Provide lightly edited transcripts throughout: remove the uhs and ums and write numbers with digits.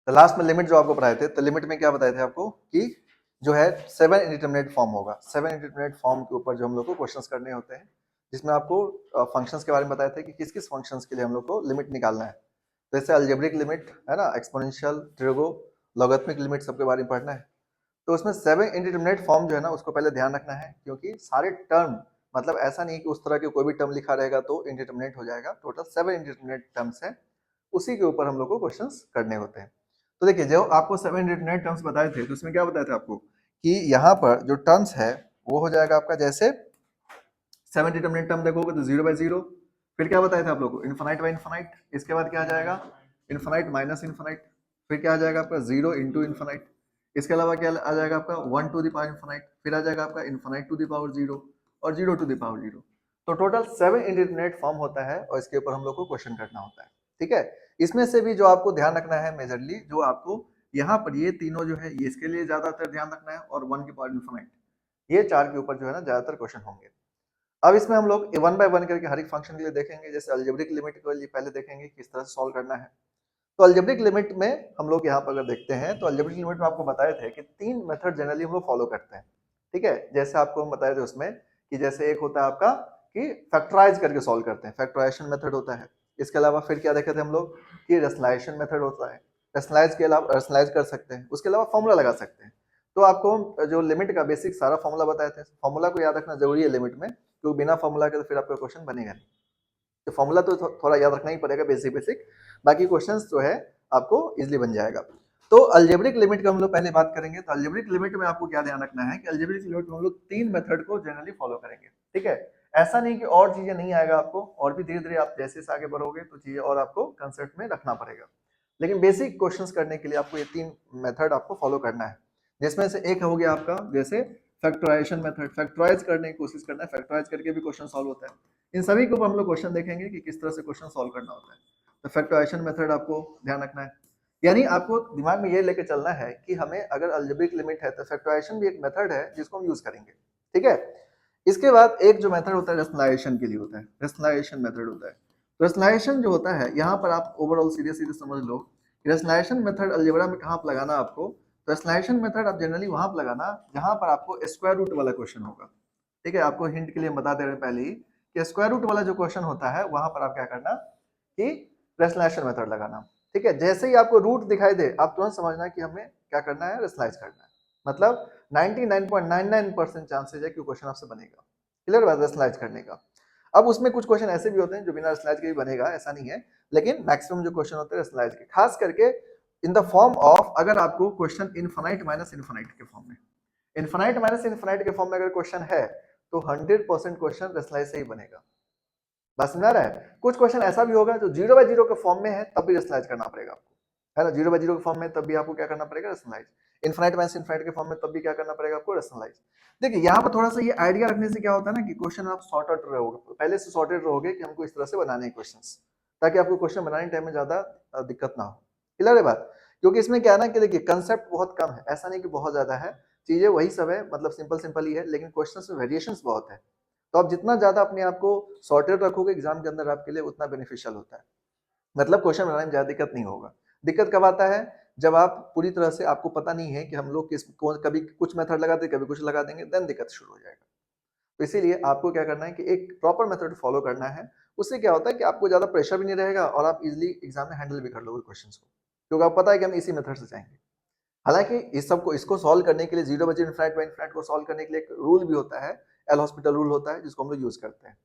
तो लास्ट में लिमिट जो आपको पढ़ाए थे, तो लिमिट में क्या बताए थे आपको कि जो है 7 इंडिटरमिनेट फॉर्म होगा। 7 इंडिटरमिनेट फॉर्म के ऊपर जो हम लोग को क्वेश्चंस करने होते हैं, जिसमें आपको फंक्शंस के बारे में बताए थे कि किस किस फंक्शंस के लिए हम लोग को लिमिट निकालना है। जैसे अलजेब्रिक लिमिट है ना, एक्सपोनेंशियल, ट्रिगो, लॉगरिथमिक लिमिट सबके बारे में पढ़ना है। तो उसमें 7 इंडिटरमिनेट फॉर्म जो है ना, उसको पहले ध्यान रखना है, क्योंकि सारे टर्म मतलब ऐसा नहीं कि उस तरह के कोई भी टर्म लिखा रहेगा तो इंडिटरमिनेट हो जाएगा। टोटल 7 इंडिटरमिनेट टर्म्स हैं, उसी के ऊपर हम लोग को क्वेश्चंस करने होते हैं। तो देखिए, जो आपको 7 इंडिटरमिनेट टर्म्स बताए थे, तो उसमें क्या बताया था आपको कि यहाँ पर जो टर्म्स है वो हो जाएगा आपका, जैसे 7 इंडिटरमिनेट टर्म देखोगे तो 0 बाय 0, फिर क्या बताया था आप लोग को, इन्फानाइट बाय इन्फानाइट, इसके बाद क्या आ जाएगा, इन्फानाइट माइनस इन्फानाइट, फिर क्या आ जाएगा आपका 0 इंटू इन्फानाइट, इसके अलावा क्या आ जाएगा आपका 1 टू द पावर इन्फानाइट, फिर आ जाएगा आपका इन्फानाइट टू द पावर 0 और 0 टू द पावर 0। तो टोटल 7 इंडिटरमिनेट फॉर्म होता है और इसके ऊपर हम लोग को क्वेश्चन करना होता है। ठीक है, इसमें से भी जो आपको ध्यान रखना है मेजरली, जो आपको यहाँ पर ये तीनों जो है ये इसके लिए ज्यादातर ध्यान रखना है, और 1 की पावर इन्फानाइट, ये चार के ऊपर जो है ना ज्यादातर क्वेश्चन होंगे। अब इसमें हम लोग 1 बाय 1 करके हर एक फंक्शन के लिए देखेंगे। जैसे अलजेब्रिक लिमिट के लिए पहले देखेंगे किस तरह से सॉल्व करना है। तो अलजेब्रिक लिमिट में हम लोग यहाँ पर अगर देखते हैं, तो अलजेब्रिक लिमिट में आपको बताए थे कि 3 मेथड जनरली हम लोग फॉलो करते हैं। ठीक है, जैसे आपको हम बताए थे उसमें कि जैसे एक होता है आपका कि फैक्टराइज करके सॉल्व करते हैं, फैक्टराइजेशन मेथड होता है। इसके अलावा फिर क्या देखे थे हम लोग कि रेशनलाइजेशन मेथड होता है, रेशनलाइज के अलावा रेशनलाइज कर सकते हैं, उसके अलावा फॉर्मूला लगा सकते हैं। तो आपको जो लिमिट का बेसिक सारा फॉर्मूला बताए थे, फॉर्मूला को याद रखना जरूरी है लिमिट में, क्योंकि बिना फॉर्मूला के तो फिर आपका क्वेश्चन बनेगा नहीं। तो फॉर्मूला तो थोड़ा याद रखना ही पड़ेगा, बेसिक बेसिक, बाकी क्वेश्चंस जो है आपको इजीली बन जाएगा। तो अलजेब्रिक लिमिट का हम लोग पहले बात करेंगे। तो अलजेब्रिक लिमिट में आपको क्या ध्यान रखना है कि अलजेब्रिक लिमिट में हम लोग 3 मेथड को जनरली फॉलो करेंगे। ठीक है, ऐसा नहीं कि और चीजें नहीं आएगा आपको, और भी धीरे धीरे आप जैसे से आगे बढ़ोगे तो चीजें और आपको कंसेप्ट में रखना पड़ेगा, लेकिन बेसिक क्वेश्चंस करने के लिए आपको ये 3 मेथड आपको फॉलो करना है। जिसमें से एक हो गया आपका जैसे फैक्टराइजेशन मेथड, फैक्टराइज करने की कोशिश करना है, फैक्टराइज करके भी क्वेश्चन सॉल्व होता है। इन सभी को हम लोग क्वेश्चन देखेंगे कि किस तरह से क्वेश्चन सॉल्व करना होता है। तो फैक्टराइजेशन मेथड आपको ध्यान रखना है, यानी आपको दिमाग में ये लेके चलना है कि हमें अगर अलजेब्रिक लिमिट है तो फैक्टराइजेशन भी एक मेथड है जिसको हम यूज करेंगे। ठीक है, इसके बाद एक जो मेथड होता है रेशनलाइजेशन के लिए होता है, रेशनलाइजेशन मेथड होता है। रेशनलाइजेशन जो होता है, यहाँ पर आप ओवरऑल सीधे सीधे समझ लो, रेशनलाइजेशन मेथड अलजेब्रा में कहाँ पर लगाना आपको। रेशनलाइजेशन मेथड आप जनरली वहां पर लगाना जहां पर आपको स्क्वायर रूट वाला क्वेश्चन होगा। ठीक है, आपको हिंट के लिए बता दे रहे हैं पहले ही कि स्क्वायर रूट वाला जो क्वेश्चन होता है वहां पर आप क्या करना कि रेशनलाइजेशन मेथड लगाना। ठीक है, जैसे ही आपको रूट दिखाई दे आप तुरंत समझना कि हमें क्या करना है, रेशनलाइज करना है। मतलब 99.99% चांसेस है कि क्वेश्चन आपसे बनेगा। क्लियर बात, रेशनलाइज करने का। अब उसमें कुछ क्वेश्चन ऐसे भी होते हैं जो बिना रेशनलाइज के भी बनेगा, ऐसा नहीं है, लेकिन मैक्सिमम जो क्वेश्चन होते हैं रेशनलाइज के, खास करके इन द फॉर्म ऑफ, अगर आपको क्वेश्चन इनफाइनाइट माइनस इनफाइनाइट के फॉर्म में, इनफाइनाइट माइनस इनफाइनाइट के फॉर्म में अगर क्वेश्चन है तो 100% क्वेश्चन रेशनलाइज से ही बनेगा। बस समझ आ रहा है। कुछ क्वेश्चन ऐसा भी होगा जो 0 बाय 0 के फॉर्म में है तब भी रेशनलाइज करना पड़ेगा आपको, है ना, 0 बाय 0 के फॉर्म में तब भी आपको क्या करना पड़ेगा, रेशनलाइज। इनफाइनाइट माइनस इनफाइनाइट के फॉर्म में तब भी क्या करना पड़ेगा आपको, रेशनलाइज। देखिए यहाँ पर थोड़ा सा ये आइडिया रखने से क्या होता है ना कि क्वेश्चन आप सॉर्टेड रहोगे, पहले से सॉर्टेड रहोगे कि हमको इस तरह से बनाने हैं क्वेश्चंस, ताकि आपको क्वेश्चन बनाने टाइम में ज्यादा दिक्कत ना हो। क्लियर है बात, क्योंकि इसमें क्या है ना कि देखिए कंसेप्ट बहुत कम है, ऐसा नहीं कि बहुत ज्यादा है, चीजें वही सब है, मतलब सिंपल सिंपल ही है, लेकिन क्वेश्चन में वेरिएशंस बहुत है। तो आप जितना ज्यादा अपने आप को सॉर्टेड रखोगे एग्जाम के अंदर आपके लिए उतना बेनिफिशियल होता है। मतलब क्वेश्चन बनाने में ज्यादा दिक्कत नहीं होगा। दिक्कत कब आता है, जब आप पूरी तरह से आपको पता नहीं है कि हम लोग कभी कुछ मेथड लगाते कभी कुछ लगा देंगे, देन दिक्कत शुरू हो जाएगा। तो इसीलिए आपको क्या करना है कि एक प्रॉपर मेथड फॉलो करना है। उससे क्या होता है कि आपको ज्यादा प्रेशर भी नहीं रहेगा और आप इजिली एग्जाम में हैंडल भी कर लोगे क्वेश्चंस को, क्योंकि आपको पता है कि हम इसी मेथड से जाएंगे। हालांकि इस सब को इसको सॉल्व करने के लिए 0 बजे इनफाइनाइट बाय इनफाइनाइट को सॉल्व करने के लिए एक रूल भी होता है, एल हॉस्पिटल रूल होता है, जिसको हम लोग यूज करते हैं,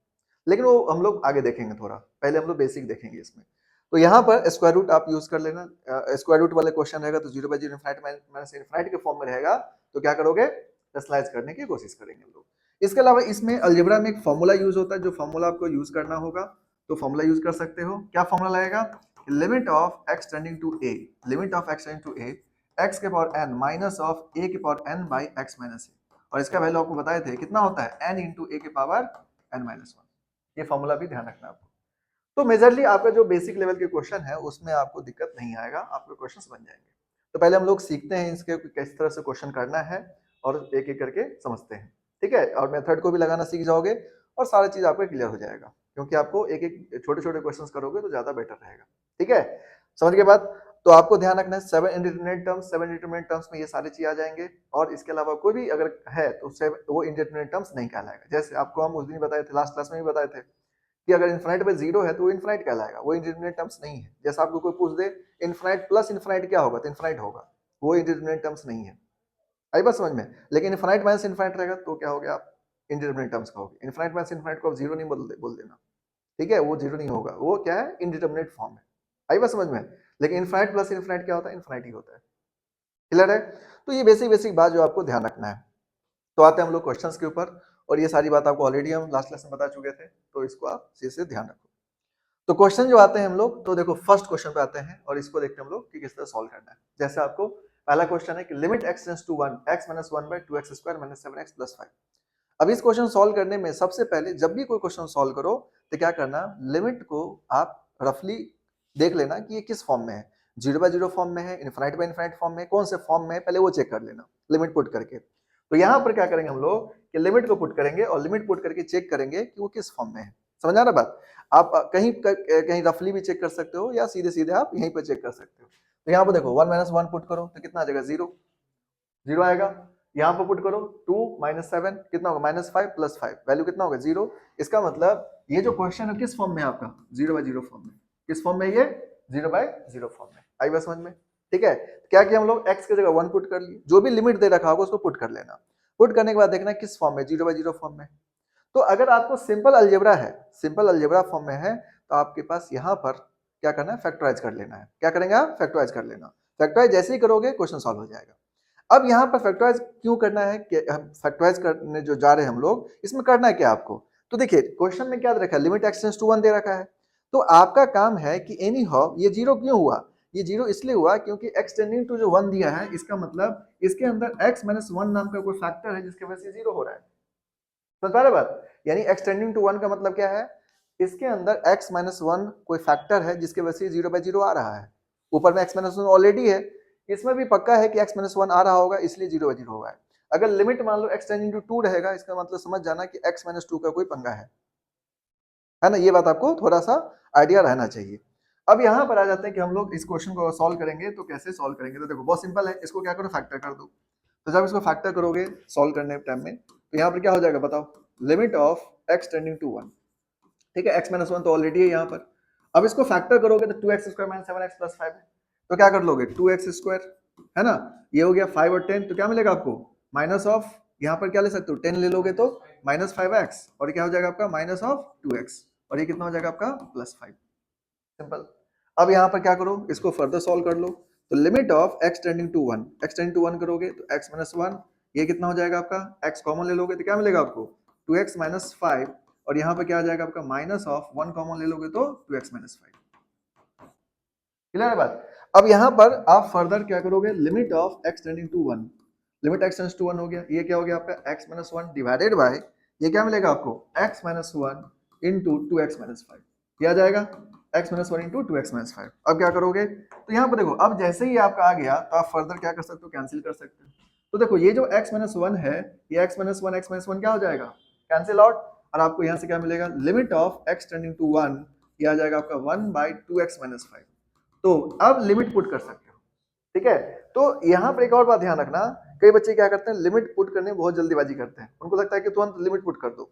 लेकिन वो हम लोग आगे देखेंगे, थोड़ा पहले हम लोग बेसिक देखेंगे इसमें। तो यहाँ पर स्क्वायर रूट आप यूज कर लेना। स्क्वायर रूट वाले क्वेश्चन रहेगा तो 0 बाय 0 इनफाइनाइट माइनस इनफाइनाइट के फॉर्म में रहेगा, तो क्या करोगे, रेशनलाइज करने की कोशिश करेंगे हम लोग। इसके अलावा इसमें अलजेब्रा में एक फॉर्मूला यूज होता है, जो फॉर्मूला आपको यूज करना होगा, तो फॉर्मूला यूज कर सकते हो। क्या फॉर्मूला लगेगा, limit of x tending to a, limit of x tending to a, x के power n minus of a के power n by x minus a, और इसका वैल्यू आपको बताए थे कितना होता है, एन इंटू ए के पावर एन माइनस वन। ये फॉर्मूला भी ध्यान रखना आपको। तो मेजरली आपका जो बेसिक लेवल के क्वेश्चन है उसमें आपको दिक्कत नहीं आएगा, आपके क्वेश्चंस बन जाएंगे। तो पहले हम लोग सीखते हैं इसके किस तरह से क्वेश्चन करना है और एक एक करके समझते हैं। ठीक है, और मेथड को भी लगाना सीख जाओगे और सारा चीज आपको क्लियर हो जाएगा, क्योंकि आपको एक एक छोटे छोटे क्वेश्चन करोगे तो ज्यादा बेटर रहेगा। ठीक है, समझ के बाद। तो आपको ध्यान रखना है 7 इंडिटरमिनेट टर्म्स में ये सारी चीज आ जाएंगे, और इसके अलावा कोई भी अगर है तो वो इंडिटरमिनेट टर्म्स नहीं कहलाएगा। जैसे आपको हम उस दिन बताए थे, लास्ट क्लास में भी बताए थे कि अगर इन्फिनाइट पे 0 है तो वो इन्फिनाइट कहलाएगा, वो इंडिटरमिनेट टर्म्स नहीं है। जैसे आपको कोई पूछ दे इन्फिनाइट प्लस इन्फिनाइट क्या होगा, तो इन्फिनाइट होगा, वो इंडिटरमिनेट टर्म्स नहीं है। आई बात समझ में? लेकिन इन्फिनाइट माइनस इन्फिनाइट रहेगा तो क्या हो गया, आप इंडिटरमिनेट टर्म्स कहोगे। इन्फिनाइट माइनस इन्फिनाइट को आप 0 नहीं बोल देना, ठीक है, वो 0 नहीं होगा, वो क्या है, इंडिटरमिनेट फॉर्म है। आई बात समझ में? लेकिन इन्फिनाइट प्लस इन्फिनाइट क्या होता है, इन्फिनाइट ही होता है। क्लियर है? तो ये बेसिक बात जो आपको ध्यान रखना है। तो आते हैं हम लोग क्वेश्चंस के ऊपर, और ये सारी बात आपको ऑलरेडी हम लास्ट क्लास में बता चुके थे, तो इसको आप सीधे से ध्यान रखो। तो क्वेश्चन जो आते हैं हम लोग, तो देखो फर्स्ट क्वेश्चन पे आते हैं, और इसको देखते हैं हम लोग कि किस तरह सॉल्व करना है। जैसे आपको पहला क्वेश्चन है कि limit x tends to 1 x - 1 by 2x square - 7x + 5। अब इस क्वेश्चन सॉल्व करने में सबसे पहले जब भी कोई क्वेश्चन सॉल्व करो तो क्या करना, लिमिट को आप रफली देख लेना कि ये किस फॉर्म में है, 0/0 फॉर्म में है, इनफाइनाइट फॉर्म में, कौन से फॉर्म में है, पहले वो चेक कर लेना लिमिट पुट करके। तो यहाँ पर क्या करेंगे हम लोग कि लिमिट को पुट करेंगे, और लिमिट पुट करके चेक करेंगे कि वो किस फॉर्म में है। समझ आ रहा बात? आप कहीं रफली भी चेक कर सकते हो, या सीधे सीधे आप यहीं पर चेक कर सकते हो। तो यहाँ पर देखो 1 - 1 पुट करो तो कितना आ जाएगा, 0 आएगा। यहाँ पर पुट करो 2 - 7 कितना होगा, -5 + 5, वैल्यू कितना होगा, 0। इसका मतलब ये जो क्वेश्चन है किस फॉर्म में है आपका, 0/0 फॉर्म में। किस फॉर्म में, ये 0/0 फॉर्म में। आई बात समझ में? ठीक है, क्या किया हम लोग, x की जगह 1 पुट कर लिए, जो भी लिमिट दे रखा होगा उसको पुट कर लेना। पुट करने के बाद देखना किस फॉर्म में, 0/0 फॉर्म में। तो अगर आपको सिंपल अलजेब्रा है, सिंपल अलजेब्रा फॉर्म में है, तो आपके पास यहाँ पर क्या करना है, फैक्टराइज कर लेना है। क्या करेंगे आप, फैक्टराइज कर लेना। फैक्टराइज जैसे ही करोगे क्वेश्चन सॉल्व हो जाएगा। अब यहाँ पर फैक्टराइज क्यों करना है, कि हम फैक्टराइज करने जो जा रहे हैं हम लोग, इसमें करना है क्या आपको, तो देखिए क्वेश्चन में क्या दे रखा है, लिमिट x टेंड्स टू 1 दे रखा है। तो आपका काम है कि एनी हाउ ये 0 क्यों हुआ, ये 0 इसलिए हुआ क्योंकि x टेंडिंग टू जो 1 दिया है, इसका मतलब इसके अंदर x - 1 नाम का कोई फैक्टर है जिसकी वजह से 0 हो रहा है। समझ पा रहे बात? यानी x टेंडिंग टू 1 का मतलब क्या है, इसके अंदर x - 1 कोई फैक्टर है जिसकी वजह से 0/0 आ रहा है। ऊपर में x - 1 ऑलरेडी है, इसमें भी पक्का है कि x - 1 आ रहा होगा, इसलिए 0/0 होगा। अगर लिमिट मान लो x टेंडिंग टू 2 रहेगा, इसका मतलब समझ जाना कि x - 2 का कोई पंगा है ना। ये बात आपको थोड़ा सा आइडिया रहना चाहिए। अब यहाँ पर आ जाते हैं कि हम लोग इस क्वेश्चन को सॉल्व करेंगे, तो कैसे सॉल्व करेंगे, तो देखो बहुत सिंपल है, इसको क्या करो, फैक्टर कर दो। तो जब इसको फैक्टर करोगे सॉल्व करने टाइम में, तो यहाँ पर क्या हो जाएगा बताओ, limit of x tending to 1, ठीक है, x - 1 तो ऑलरेडी है यहाँ पर। अब इसको फैक्टर करोगे तो 2x स्क्वायर - 7x + 5 है, तो क्या कर लोगे, 2x स्क्वायर है ना, ये हो गया 5 और 10, तो क्या मिलेगा आपको, माइनस ऑफ, यहाँ पर क्या ले सकते हो, 10 ले लोगे तो -5x, और क्या हो जाएगा आपका माइनस ऑफ 2x, और ये कितना हो जाएगा आपका +5। सिंपल। अब यहाँ पर क्या करो, इसको फर्दर सॉल्व कर लो। तो limit of x tending to 1, x tending to 1 करोगे तो x - 1, ये कितना हो जाएगा आपका, x कॉमन ले लोगे तो क्या मिलेगा आपको, 2x - 5, और यहाँ पर क्या आ जाएगा आपका, माइनस ऑफ 1 कॉमन ले लोगे तो 2x - 5। क्लियर है बात? अब यहाँ पर आप फर्दर क्या करोगे, limit of x tending to 1, limit x tends to 1 हो गया, ये क्या हो गया आपका x - 1 डिवाइडेड बाय, ये क्या मिलेगा आपको, x - 1 इंटू 2x - 5, क्या आ जाएगा, x - 1 इंटू 2x - 5। अब क्या करोगे, तो यहाँ पर देखो, अब जैसे ही आपका आ गया तो आप फर्दर क्या कर सकते हो, कैंसिल कर सकते हो। तो देखो ये जो x - 1 है, ये x - 1 क्या हो जाएगा, कैंसिल आउट, और आपको यहाँ से क्या मिलेगा, limit of x tending to 1, ये आ जाएगा आपका 1/2x - 5। तो अब लिमिट पुट कर सकते हो, ठीक है। तो यहाँ पर एक और बात ध्यान रखना, कई बच्चे क्या करते हैं, लिमिट पुट करने में बहुत जल्दीबाजी करते हैं, उनको लगता है कि तुरंत लिमिट पुट कर दो।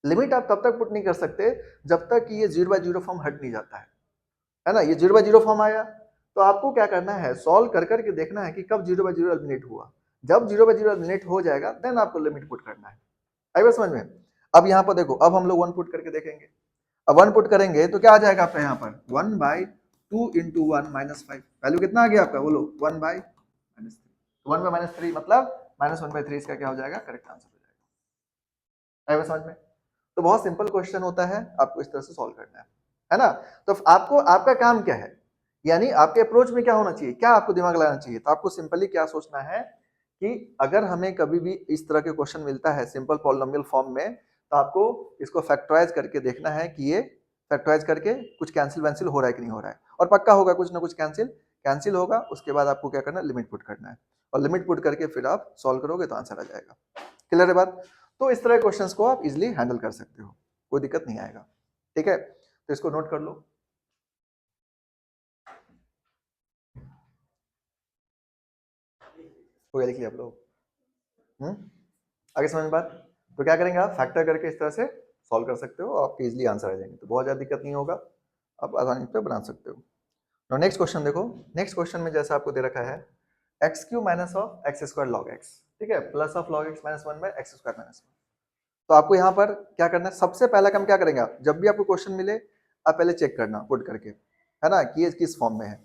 लिमिट आप तब तक पुट नहीं कर सकते जब तक कि ये 0/0 फॉर्म हट नहीं जाता है ना। ये 0/0 फॉर्म आया तो आपको क्या करना है, सॉल्व कर करके देखना है कि कब 0/0 एलिमिनेट हुआ। जब 0/0 एलिमिनेट हो जाएगा देन आपको लिमिट पुट करना है। आई बात समझ में? अब यहाँ पर देखो, अब हम लोग 1 पुट करके देखेंगे। अब 1 पुट करेंगे तो क्या आ जाएगा आपका, यहाँ पर 1/2 इंटू 1 -5, वैल्यू कितना आ गया आपका, बोलो 1/-3, 1/-3 मतलब -1/3, इसका क्या हो जाएगा, करेक्ट आंसर हो जाएगा। आई बात समझ में? तो बहुत सिंपल क्वेश्चन होता है, आपको इस तरह से सॉल्व करना है ना। तो आपको, आपका काम क्या है, यानी आपके अप्रोच में क्या होना चाहिए, क्या आपको दिमाग लगाना चाहिए, तो आपको सिंपली क्या सोचना है कि अगर हमें कभी भी इस तरह के क्वेश्चन मिलता है सिंपल पॉलिनोमियल फॉर्म में, तो आपको इसको फैक्टराइज करके देखना है कि ये फैक्टराइज करके कुछ कैंसिल वैंसिल हो रहा है कि नहीं हो रहा है, और पक्का होगा कुछ ना कुछ कैंसिल कैंसिल होगा। उसके बाद आपको क्या करना है, लिमिट पुट करना है, और लिमिट पुट करके फिर आप सॉल्व करोगे तो आंसर आ जाएगा। क्लियर है बात? तो इस तरह के क्वेश्चंस को आप इजीली हैंडल कर सकते हो, कोई दिक्कत नहीं आएगा, ठीक है। तो इसको नोट कर लो। हो गया, लिख लिया आप लोग? आगे समझ में बात? तो क्या करेंगे आप, फैक्टर करके इस तरह से सॉल्व कर सकते हो, आपके इजीली आंसर आ जाएंगे, तो बहुत ज़्यादा दिक्कत नहीं होगा, आप आसानी पे बना सकते हो। तो नेक्स्ट क्वेश्चन देखो, नेक्स्ट क्वेश्चन में जैसा आपको दे रखा है x cube minus of x square log x, ठीक है, plus of log x minus one by x square minus one. तो आपको यहाँ पर क्या करना है, सबसे पहला काम क्या करेंगे आप, जब भी आपको क्वेश्चन मिले आप पहले चेक करना पुट करके, है ना, कि ये किस फॉर्म में है।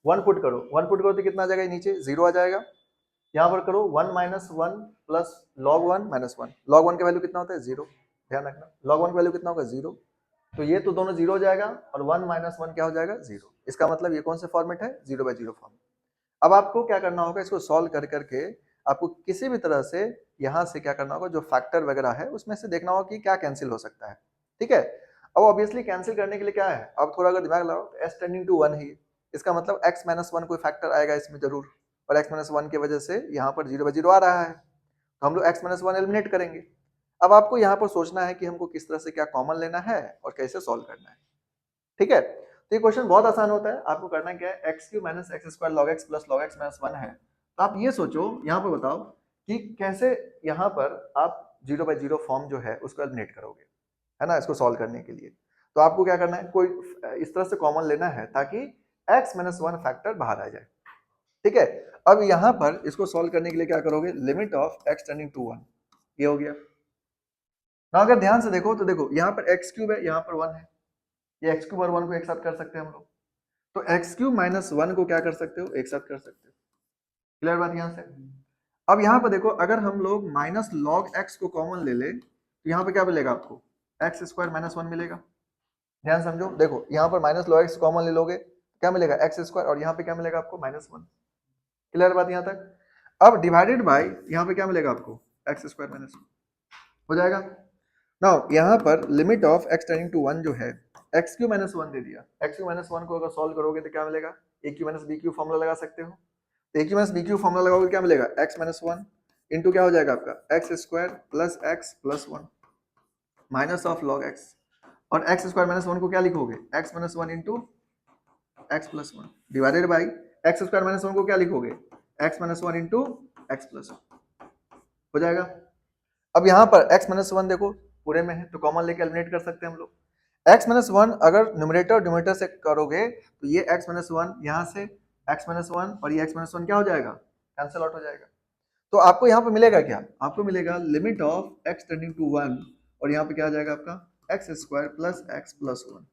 वन पुट करो, वन पुट करो तो कितना आ जाएगा, नीचे जीरो आ जाएगा। यहाँ पर करो one minus one plus log one minus one, log one का वैल्यू कितना होता है, जीरो, ध्यान रखना लॉग वन का वैल्यू कितना होगा, जीरो। तो ये तो दोनों जीरो हो जाएगा और वन माइनस वन क्या हो जाएगा, जीरो। इसका मतलब ये कौन सा फॉर्मेट है, जीरो बाय जीरो फॉर्म। अब आपको क्या करना होगा, इसको सॉल्व कर करके आपको किसी भी तरह से यहाँ से क्या करना होगा, जो फैक्टर वगैरह है उसमें से देखना होगा कि क्या कैंसिल हो सकता है, ठीक है। अब ऑब्वियसली कैंसिल करने के लिए क्या है, अब थोड़ा अगर दिमाग लगाओ तो एस टेंडिंग टू वन ही, इसका मतलब एक्स माइनस वन कोई फैक्टर आएगा इसमें जरूर, और एक्स माइनस वन की वजह से यहाँ पर जीरो बाय जीरो आ रहा है, तो हम लोग एक्स माइनस वन एलिमिनेट करेंगे। अब आपको यहाँ पर सोचना है कि हमको किस तरह से क्या कॉमन लेना है और कैसे सॉल्व करना है, ठीक है। तो ये क्वेश्चन बहुत आसान होता है, आपको करना क्या है, x cube minus x square log x plus log x minus one है, तो आप ये सोचो यहाँ पर बताओ कि कैसे यहाँ पर आप जीरो बाय जीरो फॉर्म जो है उसको एलिमिनेट करोगे, है ना, इसको सॉल्व करने के लिए। तो आपको क्या करना है, कोई इस तरह से कॉमन लेना है ताकि एक्स माइनस वन फैक्टर बाहर आ जाए, ठीक है। अब यहाँ पर इसको सॉल्व करने के लिए क्या करोगे, limit of x tending to one, ये हो गया ना। अगर ध्यान से देखो तो देखो यहाँ पर एक्स क्यूब है, यहाँ पर वन है, ये एक्स क्यूब और वन को एक साथ कर सकते हैं हम लोग, तो एक्स क्यूब माइनस वन को क्या कर सकते हो, एक साथ कर सकते हो, क्लियर बात यहाँ से। अब यहाँ पर देखो अगर हम लोग माइनस लॉग एक्स को कॉमन ले ले तो यहाँ पे क्या मिलेगा आपको, एक्स स्क्वायर माइनस वन मिलेगा। ध्यान समझो, देखो यहाँ पर माइनस लॉग एक्स कॉमन ले लोगे क्या मिलेगा, एक्स स्क्वायर, और यहाँ पे क्या मिलेगा आपको, माइनस वन। क्लियर बात यहाँ तक। अब डिवाइडेड बाय यहाँ पे क्या मिलेगा आपको, एक्स स्क्वायर माइनस वन हो जाएगा। नाउ यहाँ पर limit of x tending to one जो है, एक्स क्यू माइनस वन दे दिया, एक्स क्यू माइनस वन को अगर सॉल्व करोगे तो क्या मिलेगा, a q minus b q formula लगा सकते हो, तो a q minus b q formula लगाओगे क्या मिलेगा, एक्स माइनस वन इंटू क्या हो जाएगा आपका, x square plus x plus one minus of log x, और एक्स स्क्वायर माइनस वन को क्या लिखोगे, x minus one into x plus one divided by x square minus one को क्या लिखोगे, x minus one into x plus one हो जाएगा। अब यहाँ पर x माइनस वन देखो पूरे में है तो कॉमन लेके एलिमिनेट कर सकते हैं हम लोग। x माइनस वन अगर न्यूमरेटर और डिनोमिनेटर से करोगे तो ये x माइनस वन यहाँ से x माइनस वन और ये x माइनस वन क्या हो जाएगा, कैंसिल आउट हो जाएगा। तो आपको यहाँ पे मिलेगा क्या, आपको मिलेगा limit of x tending to one, और यहाँ पे क्या आ जाएगा आपका x square plus x plus one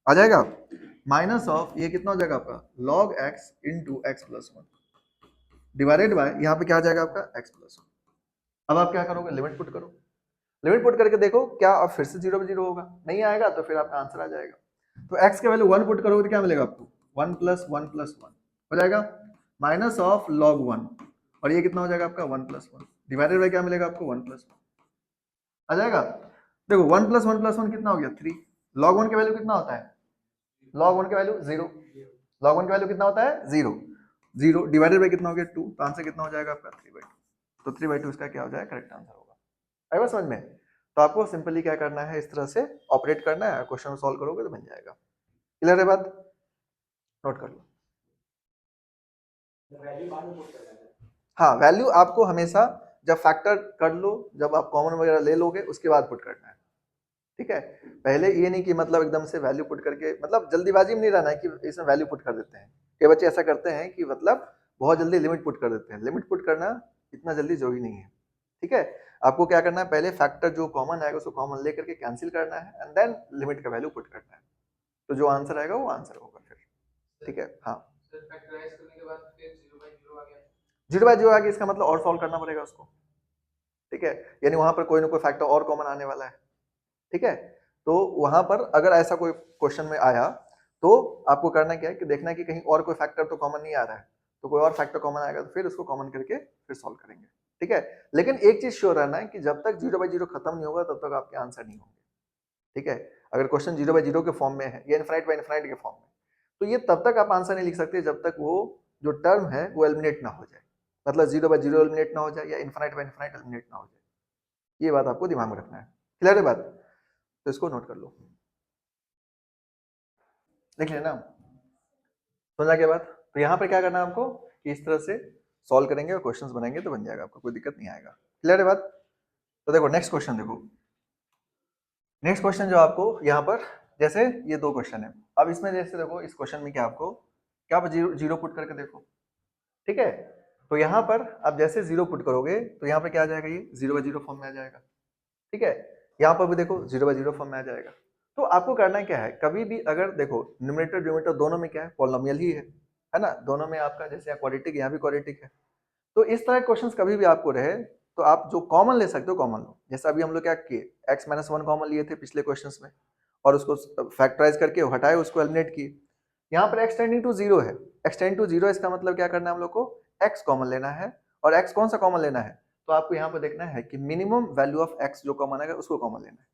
आ जाएगा, माइनस ऑफ ये कितना हो जाएगा आपका log x into x plus one divided by यहाँ पे क्या आ जाएगा आपका x प्लस वन। अब आप क्या करोगे, लिमिट पुट करो, लिमिट पुट करके देखो क्या अब फिर से जीरो जीरो होगा, नहीं आएगा तो फिर आपका आंसर आ जाएगा। तो x के वैल्यू वन पुट करोगे तो क्या मिलेगा आपको, वन प्लस वन हो जाएगा माइनस ऑफ लॉग वन, और ये कितना हो जाएगा आपका one plus one divided bye क्या मिलेगा आपको वन प्लस वन आ जाएगा। देखो वन प्लस वन कितना हो गया, थ्री। लॉग वन का वैल्यू कितना होता है, लॉग वन का वैल्यू जीरो, लॉग वन का वैल्यू कितना होता है, जीरो, जीरो डिवाइडेड बाय कितना हो गया टू, तो आंसर कितना हो जाएगा आपका थ्री बाई टू। तो थ्री बाई टू इसका क्या हो जाएगा, करेक्ट आंसर होगा। आएगा समझ में। तो आपको सिंपली क्या करना है, इस तरह से ऑपरेट करना है, क्वेश्चन सॉल्व करोगे तो बन जाएगा। क्लियर है बात, नोट कर लो। हाँ, वैल्यू आपको हमेशा जब फैक्टर कर लो, जब आप कॉमन वगैरह ले लोगे उसके बाद पुट करना है, ठीक है। पहले ये नहीं कि मतलब एकदम से वैल्यू पुट करके, मतलब जल्दीबाजी में नहीं रहना है कि इसमें वैल्यू पुट कर देते हैं। कई बच्चे ऐसा करते हैं कि मतलब बहुत जल्दी लिमिट पुट कर देते हैं, लिमिट पुट करना इतना जल्दी जरूरी नहीं है, ठीक है। आपको क्या करना है, पहले फैक्टर जो कॉमन आएगा उसको कॉमन लेकर के कैंसिल करना है एंड देन लिमिट का वैल्यू पुट करना है, तो जो आंसर आएगा वो आंसर होगा फिर, ठीक है। हाँ, जीरो बाय जीरो आ गया, इसका मतलब और सॉल्व करना पड़ेगा उसको, ठीक है, यानी वहां पर कोई ना कोई फैक्टर और कॉमन आने वाला है, ठीक है। तो वहां पर अगर ऐसा कोई क्वेश्चन में आया तो आपको करना क्या है कि देखना है कि कहीं और कोई फैक्टर तो कॉमन नहीं आ रहा है, तो कोई और फैक्टर कॉमन आएगा तो फिर उसको कॉमन करके फिर सॉल्व करेंगे, ठीक है। लेकिन एक चीज श्योर रहना है कि जब तक जीरो बाय जीरो खत्म नहीं होगा तब तक आपके आंसर नहीं होंगे, ठीक है। अगर क्वेश्चन जीरो बाय जीरो के फॉर्म में है या इनफाइनाइट बाय इनफाइनाइट के फॉर्म में, तो ये तब तक आप आंसर नहीं लिख सकते जब तक वो जो टर्म है वो एलिमिनेट ना हो जाए, मतलब जीरो बाय जीरो एलिमिनेट ना हो जाए या इनफाइनाइट बाय इनफाइनाइट एलिमिनेट ना हो जाए। ये बात आपको दिमाग में रखना है, क्लियर है बात, तो इसको नोट कर लो, लिख लेना। समझा क्या बात। तो यहाँ पर क्या करना है आपको कि इस तरह से सॉल्व करेंगे और क्वेश्चंस बनाएंगे तो बन जाएगा, आपको कोई दिक्कत नहीं आएगा। क्लियर है बात? तो देखो नेक्स्ट क्वेश्चन देखो, नेक्स्ट क्वेश्चन जो आपको यहाँ पर, जैसे ये दो क्वेश्चन है, अब इसमें जैसे देखो इस क्वेश्चन में क्या आपको क्या जीरो जीरो पुट करके देखो, ठीक है। तो यहाँ पर आप जैसे जीरो पुट करोगे तो यहाँ पर क्या आ जाएगा, ये जीरो बाई जीरो फॉर्म में आ जाएगा, ठीक है। यहाँ पर भी देखो जीरो बाई जीरो फॉर्म में आ जाएगा। तो आपको करना क्या है, कभी भी अगर देखो न्यूमरेटर डिनोमिनेटर दोनों में क्या है, पॉलिनोमियल ही है ना, दोनों में आपका जैसे यहाँ क्वाड्रेटिक यहाँ भी क्वाड्रेटिक है। तो इस तरह के क्वेश्चंस कभी भी आपको रहे तो आप जो कॉमन ले सकते हो कॉमन लो, जैसे अभी हम लोग क्या किए x माइनस वन कॉमन लिए थे पिछले क्वेश्चंस में और उसको फैक्टराइज करके हटाए, उसको एलिमिनेट किए। यहाँ पर x टेंडिंग टू जीरो है, x टेंडिंग टू जीरो, इसका मतलब क्या करना है हम लोग को, x कॉमन लेना है। और x कौन सा कॉमन लेना है, तो आपको यहाँ पर देखना है कि मिनिमम वैल्यू ऑफ x जो कॉमन आएगा उसको कॉमन लेना है।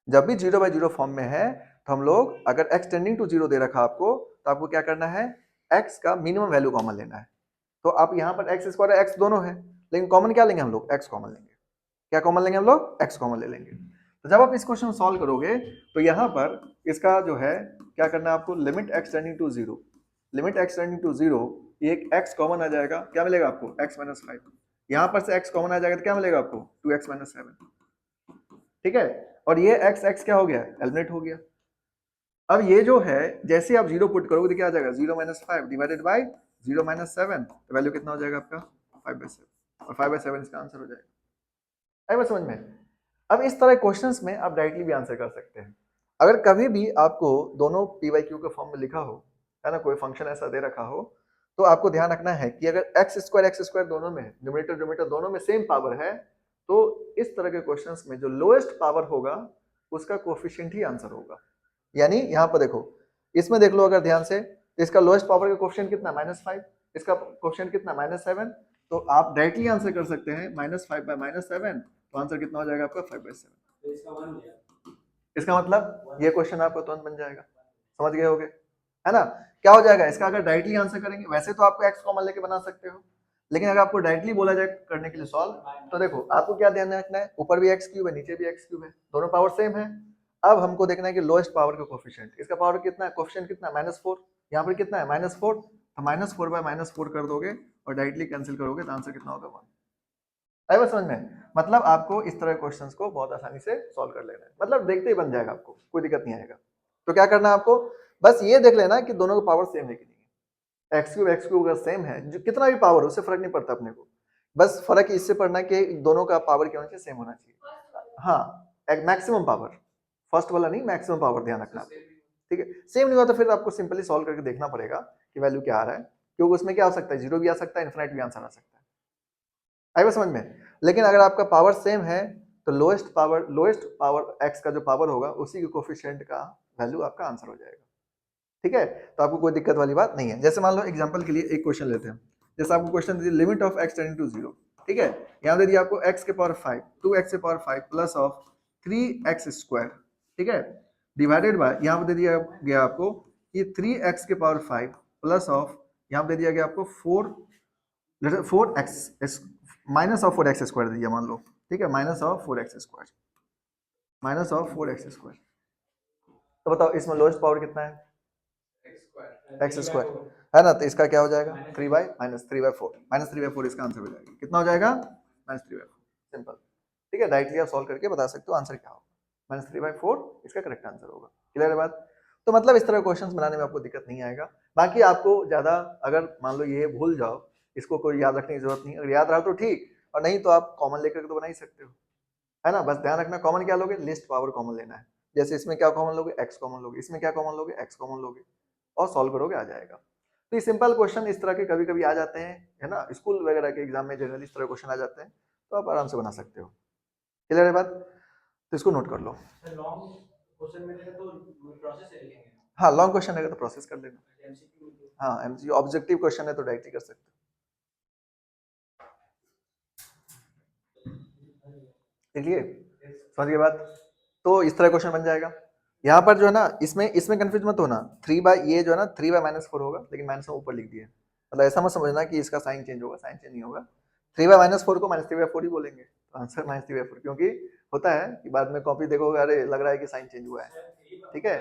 जब भी जीरो बाई जीरो फॉर्म में है तो हम लोग अगर x टेंडिंग टू जीरो दे रखा आपको तो आपको क्या करना है, x का मिनिमम वैल्यू कॉमन लेना है। तो आप यहाँ पर एक्स स्क्वायर एक्स दोनों है, लेकिन कॉमन क्या लेंगे हम लोग, एक्स कॉमन लेंगे। क्या कॉमन लेंगे हम लोग, एक्स कॉमन ले लेंगे। तो जब आप इस क्वेश्चन सॉल्व करोगे तो यहाँ पर इसका जो है क्या करना है आपको, limit x tending to zero, limit x tending to zero, एक एक्स कॉमन आ जाएगा, क्या मिलेगा आपको, एक्स माइनस फाइव। यहाँ पर से एक्स कॉमन आ जाएगा तो क्या मिलेगा आपको, टू एक्स माइनस सेवन, ठीक है। और ये एक्स एक्स क्या हो गया, एलिमिनेट हो गया। अब ये जो है जैसे आप जीरो पुट करोगे तो क्या आ जाएगा, zero minus five divided by zero minus seven, तो वैल्यू कितना हो जाएगा आपका, फाइव बाई सेवन, और फाइव बाई सेवन इसका आंसर हो जाएगा। आई बात समझ में? अब इस तरह क्वेश्चंस में आप डायरेक्टली भी आंसर कर सकते हैं। अगर कभी भी आपको दोनों पी वाई क्यू के फॉर्म में लिखा हो, है ना, कोई फंक्शन ऐसा दे रखा हो, तो आपको ध्यान रखना है कि अगर एक्स स्क्वायर दोनों में, न्यूमरेटर डिनोमिनेटर दोनों में सेम पावर है, तो इस तरह के क्वेश्चंस में जो लोएस्ट पावर होगा उसका कोफिशिएंट ही आंसर होगा। यानी यहाँ पर देखो, इसमें देख लो अगर ध्यान से, इसका लोएस्ट पावर का कोफिशिएंट कितना, माइनस फाइव, इसका कोफिशिएंट कितना, माइनस सेवन। तो आप डायरेक्टली आंसर कर सकते हैं minus five by minus seven, तो आंसर कितना हो जाएगा आपका, फाइव बाई सेवन। इसका मतलब ये क्वेश्चन आपका तुरंत बन जाएगा, समझ गए होगे, है ना। क्या हो जाएगा इसका, अगर डायरेक्टली आंसर करेंगे, वैसे तो आपको एक्स कॉमन लेके बना सकते हो, लेकिन अगर आपको डायरेक्टली बोला जाए करने के लिए सॉल्व, तो देखो आपको क्या ध्यान रखना है, ऊपर भी एक्स क्यूब है नीचे भी एक्स क्यूब है, दोनों पावर सेम है। अब हमको देखना है कि लोएस्ट पावर का कोफिशिएंट, इसका पावर कितना है, कोफिशिएंट कितना है, माइनस फोर, यहाँ पर कितना है, माइनस फोर, तो minus four by minus four कर दोगे और डायरेक्टली कैंसिल करोगे तो आंसर कितना होगा, वन। आई बात समझ में? मतलब आपको इस तरह के क्वेश्चंस को बहुत आसानी से सॉल्व कर लेना है, मतलब देखते ही बन जाएगा, आपको कोई दिक्कत नहीं आएगा। तो क्या करना है आपको, बस ये देख लेना कि दोनों का पावर सेम है कि नहीं। एक्स क्यूब अगर सेम है, जो कितना भी पावर हो उससे फर्क नहीं पड़ता अपने को, बस फर्क इससे पड़ना कि दोनों का पावर क्या होना चाहिए, सेम होना चाहिए। हाँ, एक मैक्सिमम पावर, फर्स्ट वाला नहीं, मैक्सिमम पावर ध्यान रखना आपको, ठीक है। सेम नहीं हुआ तो फिर आपको सिंपली सॉल्व करके देखना पड़ेगा कि वैल्यू क्या आ रहा है, क्योंकि उसमें क्या हो सकता है, जीरो भी आ सकता है, इनफिनिट भी आंसर आ सकता है। आई बात समझ में? लेकिन अगर आपका पावर सेम है तो लोएस्ट पावर एक्स का जो पावर होगा उसी के कोफिशिएंट का वैल्यू आपका आंसर हो जाएगा, ठीक है। तो आपको कोई दिक्कत वाली बात नहीं है। जैसे मान लो एग्जांपल के लिए एक क्वेश्चन लेते हैं, जैसे आपको क्वेश्चन दे दिया limit of x tending to zero, ठीक है। यहाँ दे दिया आपको एक्स के पावर फाइव, टू एक्स के power five plus of three x square, ठीक है, डिवाइडेड बाय, यहाँ पर दे दिया गया आपको कि थ्री एक्स के पावर फाइव प्लस ऑफ, यहाँ पर दे दिया गया आपको four x minus of four x square दिया मान लो, ठीक है, minus of four x square, minus of four x square. तो बताओ इसमें लोएस्ट पावर कितना है, एक्स स्क्वायर, है ना। तो इसका क्या हो जाएगा, three by minus three by four, minus three by four इसका आंसर हो जाएगा, कितना हो जाएगा, minus three by four, simple, ठीक है। डायरेक्टली आप सॉल्व करके बता सकते हो आंसर क्या होगा, माइनस थ्री बाई फोर इसका करेक्ट आंसर होगा। क्लियर है बात? तो मतलब इस तरह क्वेश्चंस बनाने में आपको दिक्कत नहीं आएगा। बाकी आपको ज्यादा अगर मान लो ये भूल जाओ, इसको कोई याद रखने की जरूरत नहीं, अगर याद रहा तो ठीक, और नहीं तो आप कॉमन लेकर तो बना ही सकते हो, है ना। बस ध्यान रखना कॉमन क्या लोगे, लिस्ट पावर कॉमन लेना है। जैसे इसमें क्या कॉमन लोगे, एक्स कॉमन लोगे, इसमें क्या कॉमन लोगे, एक्स कॉमन लोगे, और सॉल्व करोगे आ जाएगा। तो ये सिंपल क्वेश्चन इस तरह के कभी कभी आ जाते हैं, है ना, स्कूल वगैरह के एग्जाम में जनरली इस तरह क्वेश्चन आ जाते हैं, तो आप आराम से बना सकते हो। क्लियर है बात? तो इसको नोट कर लो। हाँ, लॉन्ग क्वेश्चन रहेगा तो प्रोसेस कर लेना। हाँ, एमसीक्यू ऑब्जेक्टिव क्वेश्चन है तो डायरेक्टली कर सकते हो। देखिए समझ गए बात? तो इस तरह क्वेश्चन बन जाएगा। यहाँ पर जो है ना, इसमें कंफ्यूज मत होना, थ्री बाय ये जो है ना थ्री बाय माइनस फोर होगा, लेकिन माइनस में ऊपर लिख दिए, मतलब ऐसा मत समझना कि इसका साइन चेंज होगा, साइन चेंज नहीं होगा। थ्री बाय माइनस फोर को माइनस थ्री बाय फोर ही बोलेंगे, तो answer minus three by four, क्योंकि होता है कि बाद में कॉपी देखोगे अरे लग रहा है कि साइन चेंज हुआ है, ठीक है।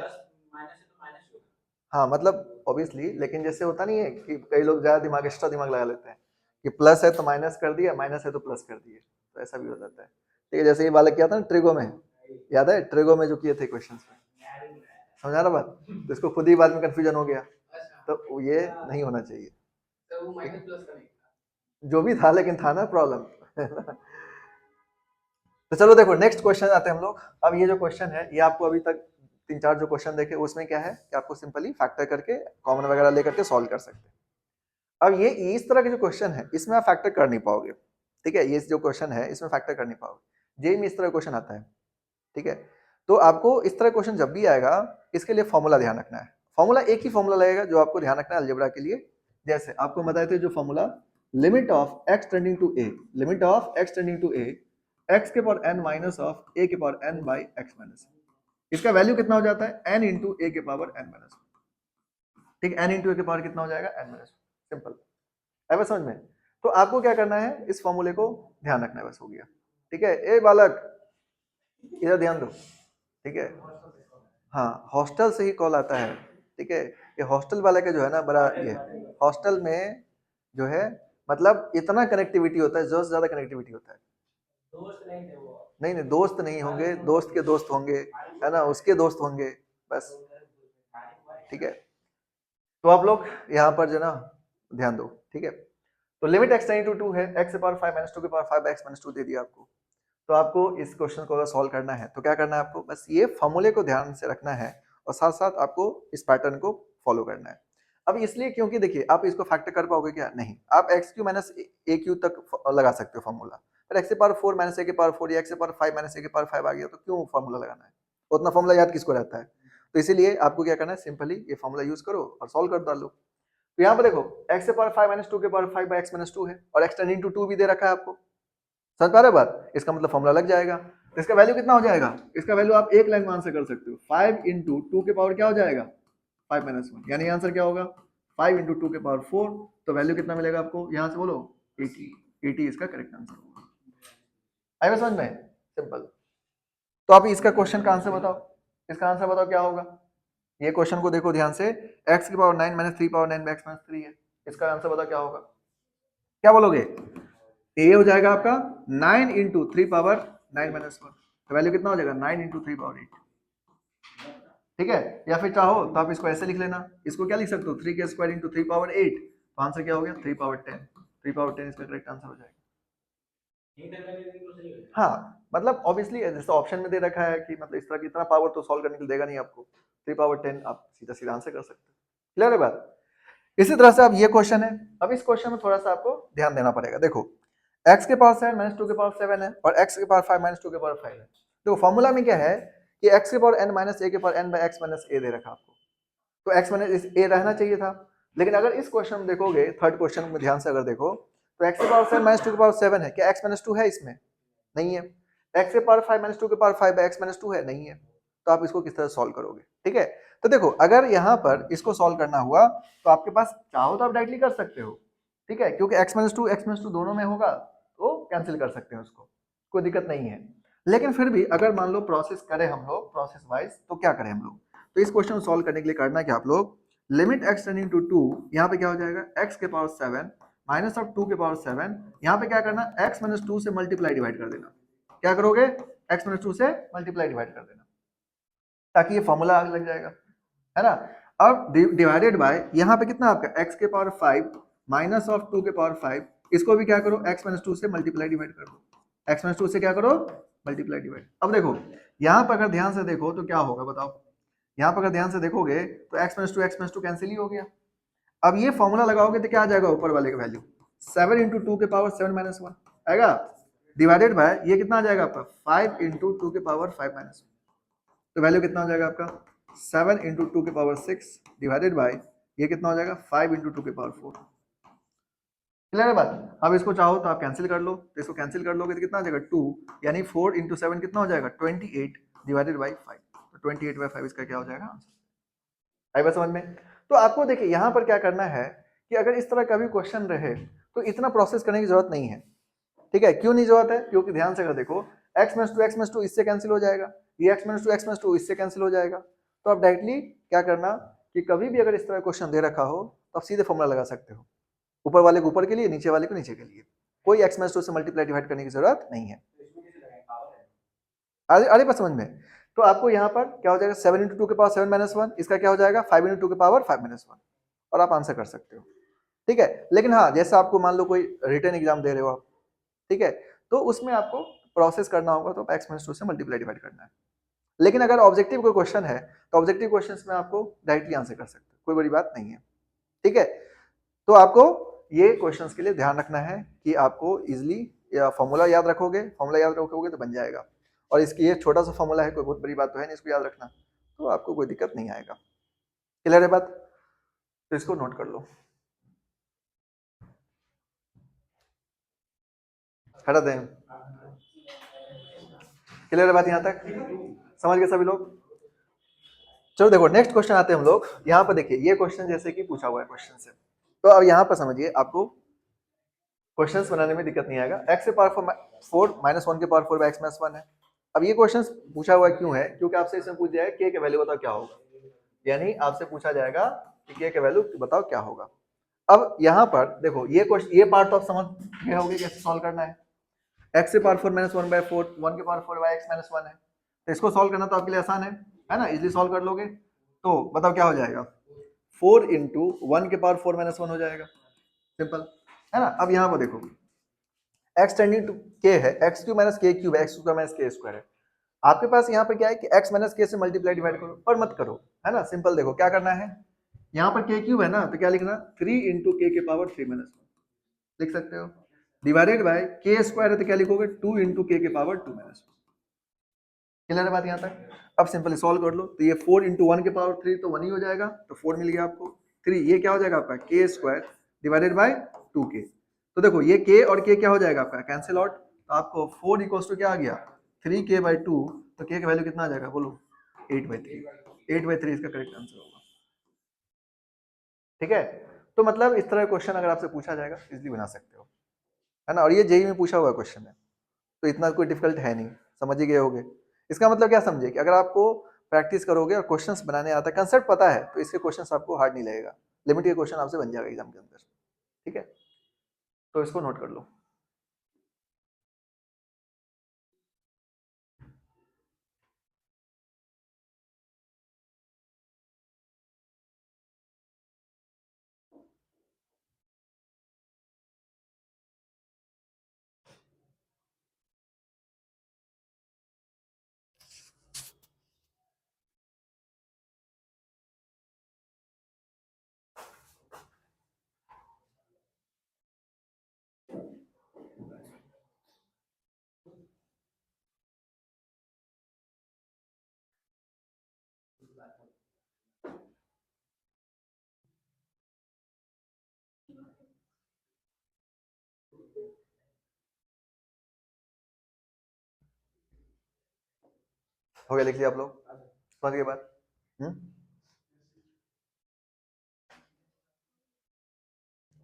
हाँ मतलब ऑब्वियसली, लेकिन जैसे होता नहीं है कि कई लोग ज्यादा दिमाग एक्स्ट्रा दिमाग लगा लेते हैं, कि प्लस है तो माइनस कर दिया, माइनस है तो प्लस कर दिए, तो ऐसा भी हो जाता है। ठीक है, जैसे ये वाला किया था ना ट्रिगो में, याद है ट्रिगो में जो किए थे क्वेश्चन में, समझा रहा बात? तो इसको खुद ही बाद में कंफ्यूजन हो गया, तो ये नहीं होना चाहिए। जो भी था लेकिन था ना प्रॉब्लम। तो चलो देखो नेक्स्ट क्वेश्चन आते हैं हम लोग। अब ये जो क्वेश्चन है ये आपको अभी तक 3-4 जो क्वेश्चन देखे उसमें क्या है कि आपको सिंपली फैक्टर करके कॉमन वगैरह लेकर के सॉल्व कर सकते हैं। अब ये इस तरह के जो क्वेश्चन है इसमें आप फैक्टर कर नहीं पाओगे, ठीक है, ये जो क्वेश्चन है इसमें फैक्टर कर नहीं पाओगे। जेई में इस तरह क्वेश्चन आता है, ठीक है, तो आपको इस तरह क्वेश्चन जब भी आएगा इसके लिए फॉर्मूला ध्यान रखना है। फॉर्मूला एक ही फॉर्मूला लगेगा जो आपको ध्यान रखना है अलजेब्रा के लिए। जैसे आपको बताए थे जो formula limit of x tending to a, limit of x tending to a, x के power n minus of a के power n by x minus, इसका वैल्यू कितना हो जाता है n इंटू a के पावर n माइनस, ठीक, n into a के पावर कितना हो जाएगा n माइनस, सिंपल है बस समझ में। तो आपको क्या करना है इस फॉर्मूले को ध्यान रखना है, बस हो गया। ठीक है, ए बालक इधर ध्यान दो, ठीक है, हाँ हॉस्टल से ही कॉल आता है, ठीक है, ये हॉस्टल वाले का जो है ना बड़ा ये हॉस्टल में जो है मतलब इतना कनेक्टिविटी होता है, जोर से ज्यादा कनेक्टिविटी होता है। नहीं नहीं दोस्त नहीं होंगे, दोस्त के दोस्त होंगे, है ना, उसके दोस्त होंगे, बस, ठीक है। तो आप लोग यहाँ पर जो ना ध्यान दो, ठीक है। तो लिमिट x टेंडिंग टू 2 है, x से पावर 5 माइनस 2 के पावर 5 x माइनस 2 दे दिया आपको। तो आपको इस क्वेश्चन को अगर सॉल्व करना है तो क्या करना है आपको, बस ये फॉर्मूले को ध्यान से रखना है और साथ साथ आपको इस पैटर्न को फॉलो करना है। अब इसलिए क्योंकि देखिए आप इसको फैक्टर कर पाओगे क्या, नहीं, आप एक्स क्यू माइनस ए क्यू तक लगा सकते हो फॉर्मूला, पर एक्स से पावर 4 माइनस ए के पावर 4 या एक्स से पावर 5 माइनस ए के पावर 5 आ गया तो क्यों फॉर्मूला लगाना है, उतना फॉर्मूला याद किसको रहता है। तो इसीलिए आपको क्या करना है, सिंपली ये फॉर्मूला यूज करो और सॉल्व कर डालो। तो यहाँ पर देखो x से पावर 5 माइनस 2 के पावर 5 बाई x माइनस 2 है और x टेंडिंग टू 2 भी दे रखा है आपको, समझ पा रहे हो बात, इसका मतलब फॉर्मूला लग जाएगा। तो इसका वैल्यू कितना हो जाएगा, इसका वैल्यू आप एक लाइन में आंसर कर सकते हो, 5 इंटू 2 के पावर क्या हो जाएगा 5 माइनस 1, यानी आंसर क्या होगा 5 इंटू 2 के पावर 4, तो वैल्यू कितना मिलेगा आपको यहाँ से बोलो 80 इसका करेक्ट आंसर होगा। आएगा समझ में, सिंपल। तो आप इसका क्वेश्चन का आंसर बताओ, इसका आंसर बताओ क्या होगा। ये क्वेश्चन को देखो ध्यान से, x की power 9 minus 3 power 9 by x minus 3 है, इसका आंसर बताओ क्या होगा, क्या बोलोगे, ये हो जाएगा आपका 9 इंटू 3 पावर 9 माइनस 1, तो वैल्यू कितना हो जाएगा 9 इंटू 3 पावर 8, ठीक है। या फिर चाहो तो आप इसको ऐसे लिख लेना, इसको क्या लिख सकते हो 3 के स्क्वायर इंटू 3 पावर 8, तो आंसर क्या हो गया 3 पावर 10, 3 पावर 10 इसका करेक्ट आंसर हो जाएगा। हाँ मतलब ऑब्वियसली जैसे ऑप्शन में दे रखा है कि मतलब इस तरह की इतना पावर तो सॉल्व करने के लिए देगा नहीं आपको, 3 पावर 10 आप सीधा सीधा आंसर कर सकते हो, क्लियर है बात। इसी तरह से अब ये क्वेश्चन है, अब इस क्वेश्चन में थोड़ा सा आपको ध्यान देना पड़ेगा। देखो x के पावर 7 माइनस 2 के पावर 7 है और x के पावर 5 माइनस 2 के पावर 5 है। देखो फॉर्मूला में क्या है कि x के पावर n माइनस a के power n by x minus a दे रखा आपको, तो x माइनस a रहना चाहिए था। लेकिन अगर इस क्वेश्चन में देखोगे, थर्ड क्वेश्चन में ध्यान से अगर देखो तो x के पावर 7 माइनस 2 के पावर 7 है, क्या x माइनस 2 है इसमें, नहीं है। x के पावर 5 माइनस 2 के पावर 5 बाई x माइनस 2 है, नहीं है। तो आप इसको किस तरह सॉल्व करोगे, ठीक है। तो देखो अगर यहाँ पर इसको सॉल्व करना हुआ तो आपके पास चाहो तो आप डायरेक्टली कर सकते हो, ठीक है, क्योंकि x माइनस टू दोनों में होगा तो कैंसिल कर सकते हैं उसको, कोई दिक्कत नहीं है। लेकिन फिर भी अगर मान लो प्रोसेस करें हम लोग प्रोसेस वाइज, तो क्या करें हम लोग, तो इस क्वेश्चन को सॉल्व करने के लिए करना क्या आप लोग, लिमिट x टेंडिंग टू 2, यहाँ पे क्या हो जाएगा x के पावर 7 माइनस ऑफ 2 के पावर 7, यहाँ पे क्या करना x माइनस 2 से मल्टीप्लाई डिवाइड कर देना, क्या करोगे x माइनस 2 से मल्टीप्लाई डिवाइड कर देना ताकि ये फॉर्मूला आगे लग जाएगा, है ना। अब डिवाइडेड बाय यहाँ पे कितना आपका x के पावर 5 माइनस ऑफ 2 के पावर 5, इसको भी क्या करो x माइनस 2 से मल्टीप्लाई डिवाइड कर दो, x माइनस 2 से क्या करो मल्टीप्लाई डिवाइड। अब देखो यहाँ पर अगर ध्यान से देखो तो क्या होगा बताओ, यहाँ पर अगर ध्यान से देखोगे तो x माइनस टू कैंसिल ही हो गया। अब ये फॉर्मूला लगाओगे तो क्या आ जाएगा ऊपर वाले का वैल्यू 7 इंटू 2 के पावर 7 माइनस 1 आएगा, डिवाइडेड बाय ये कितना आ जाएगा आपका 5 इंटू 2 के पावर 5 माइनस 1, तो वैल्यू कितना हो जाएगा आपका 7 इंटू 2 के पावर 6 डिवाइडेड बाय ये कितना हो जाएगा 5 इंटू 2 के पावर 4, क्लियर है बात। अब इसको चाहो तो आप कैंसिल कर लो, तो इसको कैंसिल कर लोगे तो कितना आ जाएगा 2, यानी 4 इंटू 7 कितना हो जाएगा 28 डिवाइडेड बाई 5, तो 28 बाई 5 इसका क्या हो जाएगा आंसर, आई बात समझ में। तो आपको देखिए यहाँ पर क्या करना है कि अगर इस तरह का भी क्वेश्चन रहे तो इतना प्रोसेस करने की जरूरत नहीं है, ठीक है। क्यों नहीं जरूरत है, क्योंकि ध्यान से अगर देखो x माइनस टू इससे कैंसिल हो जाएगा, ये x माइनस टू इससे कैंसिल हो जाएगा, तो आप डायरेक्टली क्या करना कि कभी भी अगर इस तरह क्वेश्चन दे रखा हो तो आप सीधे फॉर्मूला लगा सकते हो, ऊपर वाले को ऊपर के लिए, नीचे वाले को नीचे के लिए। कोई x माइनस 2 से मल्टीप्लाई डिवाइड करने की जरूरत नहीं है। अरे पर समझ में, तो आपको यहाँ पर क्या हो जाएगा 7 इंटू टू के पावर 7 माइनस 1, इसका क्या हो जाएगा 5 इंटू टू के पावर 5 माइनस 1, और आप आंसर कर सकते हो। ठीक है, लेकिन हाँ जैसे आपको मान लो कोई रिटर्न एग्जाम दे रहे हो आप, ठीक है, तो उसमें आपको प्रोसेस करना होगा, तो x माइनस 2 से मल्टीप्लाई डिवाइड करना है। लेकिन अगर ऑब्जेक्टिव कोई क्वेश्चन है तो ऑब्जेक्टिव क्वेश्चन में आपको डायरेक्टली आंसर कर सकते हो, कोई बड़ी बात नहीं है। ठीक है, तो आपको ये क्वेश्चंस के लिए ध्यान रखना है कि आपको इजिली फॉर्मूला याद रखोगे, फॉर्मूला याद रखोगे तो बन जाएगा। और इसकी ये छोटा सा फॉर्मूला है, कोई बहुत बड़ी बात तो है नहीं इसको याद रखना, तो आपको कोई दिक्कत नहीं आएगा। क्लियर है बात? तो इसको नोट कर लो, हटा दें। क्लियर है बात यहाँ तक? समझ गए सभी लोग? चलो देखो नेक्स्ट क्वेश्चन आते हैं हम लोग। यहाँ पर देखिए ये क्वेश्चन जैसे कि पूछा हुआ है क्वेश्चन से, तो अब यहाँ पर समझिए आपको क्वेश्चंस बनाने में दिक्कत नहीं आएगा। x से पावर 4 माइनस 1 के पावर 4 बाई एक्स माइनस 1 है। अब ये क्वेश्चंस पूछा हुआ क्यों है? क्योंकि आपसे इसमें पूछ जाएगा k का वैल्यू बताओ क्या होगा, यानी आपसे पूछा जाएगा कि k का वैल्यू बताओ क्या होगा। अब यहाँ पर देखो ये क्वेश्चन, ये पार्ट तो आप समझ गए होंगे कैसे सॉल्व करना है। x से पावर 4 माइनस 1 बाई 4, 1 के पावर 4 बाई एक्स माइनस 1 है, तो इसको सॉल्व करना तो आपके लिए आसान है ना, इजिली सॉल्व कर लोगे। तो बताओ क्या हो जाएगा, 4 इंटू 1 के पावर 4 माइनस 1 हो जाएगा, सिंपल है ना। अब यहाँ पर देखो x टेंडिंग टू k है, x Q minus k cube है, x square minus k square है। आपके पास यहाँ पे क्या है कि x माइनस k से मल्टीप्लाई डिवाइड करो, पर मत करो, है ना। सिंपल देखो क्या करना है, यहाँ पर k क्यूब है ना, तो क्या लिखना 3 इंटू k के पावर 3 माइनस 1 लिख सकते हो, डिवाइडेड बाय k स्क्वायर है तो क्या लिखोगे 2 इंटू k के पावर 2 माइनस 1। क्लियर है बात यहाँ तक? अब सिंपली सॉल्व कर लो, तो ये 4 इंटू 1 के पावर 3 तो 1 ही हो जाएगा, तो 4 मिल गया आपको। 3 ये क्या हो जाएगा आपका k square divided by 2k। तो देखो ये k और k क्या हो जाएगा आपका कैंसिल आउट, तो आपको 4 इक्वल्स टू क्या आ गया 3k/2, तो k का वैल्यू कितना आ जाएगा बोलो 8/3। 8/3 इसका करेक्ट आंसर होगा। ठीक है, तो मतलब इस तरह क्वेश्चन अगर आपसे पूछा जाएगा इजीली बना सकते हो, है ना। और ये जेईई में पूछा हुआ क्वेश्चन है, तो इतना कोई डिफिकल्ट है नहीं, समझ ही गए होगे। इसका मतलब क्या समझे कि अगर आपको प्रैक्टिस करोगे और क्वेश्चंस बनाने आता है, कंसेप्ट पता है, तो इसके क्वेश्चंस आपको हार्ड नहीं लगेगा, लिमिट के क्वेश्चन आपसे बन जाएगा एग्जाम के अंदर। ठीक है, तो इसको नोट कर लो। हो गया, लिख लिया आप लोग, समझ गए बात?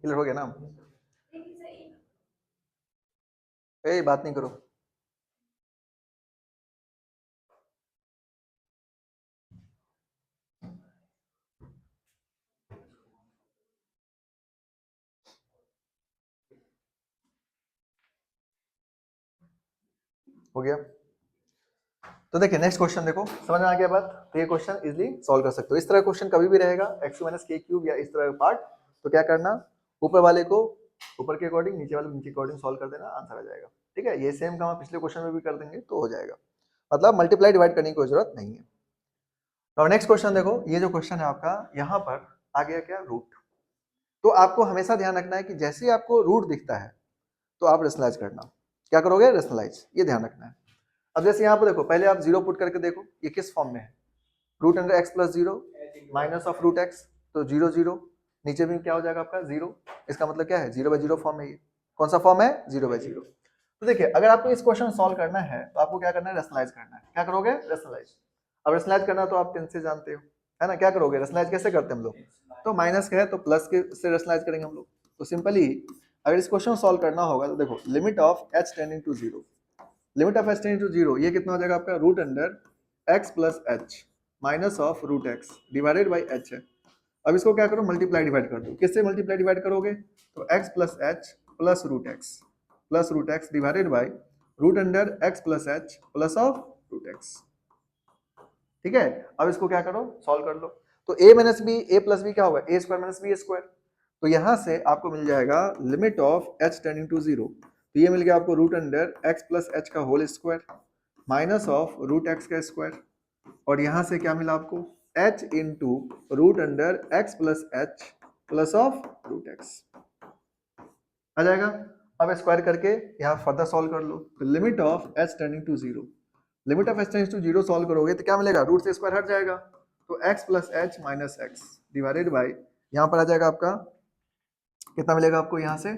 क्लियर हो गया ना? ए बात नहीं करो। हो गया, तो देखिए नेक्स्ट क्वेश्चन देखो, समझ में आ गया बात? तो ये क्वेश्चन इजीली सॉल्व कर सकते हो। इस तरह क्वेश्चन कभी भी रहेगा x माइनस k क्यूब या इस तरह का पार्ट, तो क्या करना, ऊपर वाले को ऊपर के अकॉर्डिंग, नीचे वाले नीचे के अकॉर्डिंग सॉल्व कर देना, आंसर आ जाएगा। ठीक है, ये सेम काम आप पिछले क्वेश्चन में भी कर देंगे तो हो जाएगा, मतलब मल्टीप्लाई डिवाइड करने की कोई जरूरत नहीं है। और नेक्स्ट क्वेश्चन देखो, ये जो क्वेश्चन है आपका यहाँ पर आ गया क्या रूट। तो आपको हमेशा ध्यान रखना है कि जैसे ही आपको रूट दिखता है तो आप रेशनलाइज करना, क्या करोगे रेशनलाइज, ये ध्यान रखना है। अब जैसे यहाँ पर देखो, पहले आप जीरो पुट करके देखो ये किस फॉर्म में है, root under x plus zero minus of root x, तो जीरो जीरो, नीचे भी क्या हो जाएगा आपका जीरो, इसका मतलब क्या है 0/0 फॉर्म है। ये कौन सा फॉर्म है 0/0। तो देखिए अगर आपको इस क्वेश्चन सॉल्व करना है तो आपको क्या करना है रेशनलाइज करना है, क्या करोगे रेशनलाइज। अब रेशनलाइज करना तो आप 10 से जानते हो, है ना। क्या करोगे रेशनलाइज कैसे करते हैं हम लोग, तो माइनस का है तो प्लस के से रेशनलाइज करेंगे हम लोग। तो सिंपली अगर इस क्वेश्चन सॉल्व करना होगा तो देखो limit of h tending to 0, limit of h tending to 0 ये कितना हो जाएगा आपका root under x plus h minus of root x divided by h है। अब इसको क्या करो, मल्टीप्लाई डिवाइड कर दो। किससे मल्टीप्लाई डिवाइड करोगे, तो x plus h plus root x divided by root under x plus h plus of root x. ठीक है, अब इसको क्या करो, सॉल्व कर लो। तो a minus b, a plus b क्या होगा, a square minus b square. तो यहां से आपको मिल जाएगा limit of h tending to 0, तो ये मिल गया आपको root under x plus h का whole square minus of root x का स्क्वायर, और यहां से क्या मिला आपको h into root under x plus h plus of root x आ जाएगा। अब स्क्वायर करके यहाँ फर्दर सॉल्व कर लो, तो limit of h tending to 0, limit of h tending to 0 solve करोगे तो क्या मिलेगा, रूट से स्क्वायर हट जाएगा, तो x plus h minus x divided by यहाँ पर आ जाएगा आपका कितना मिलेगा आपको, यहाँ से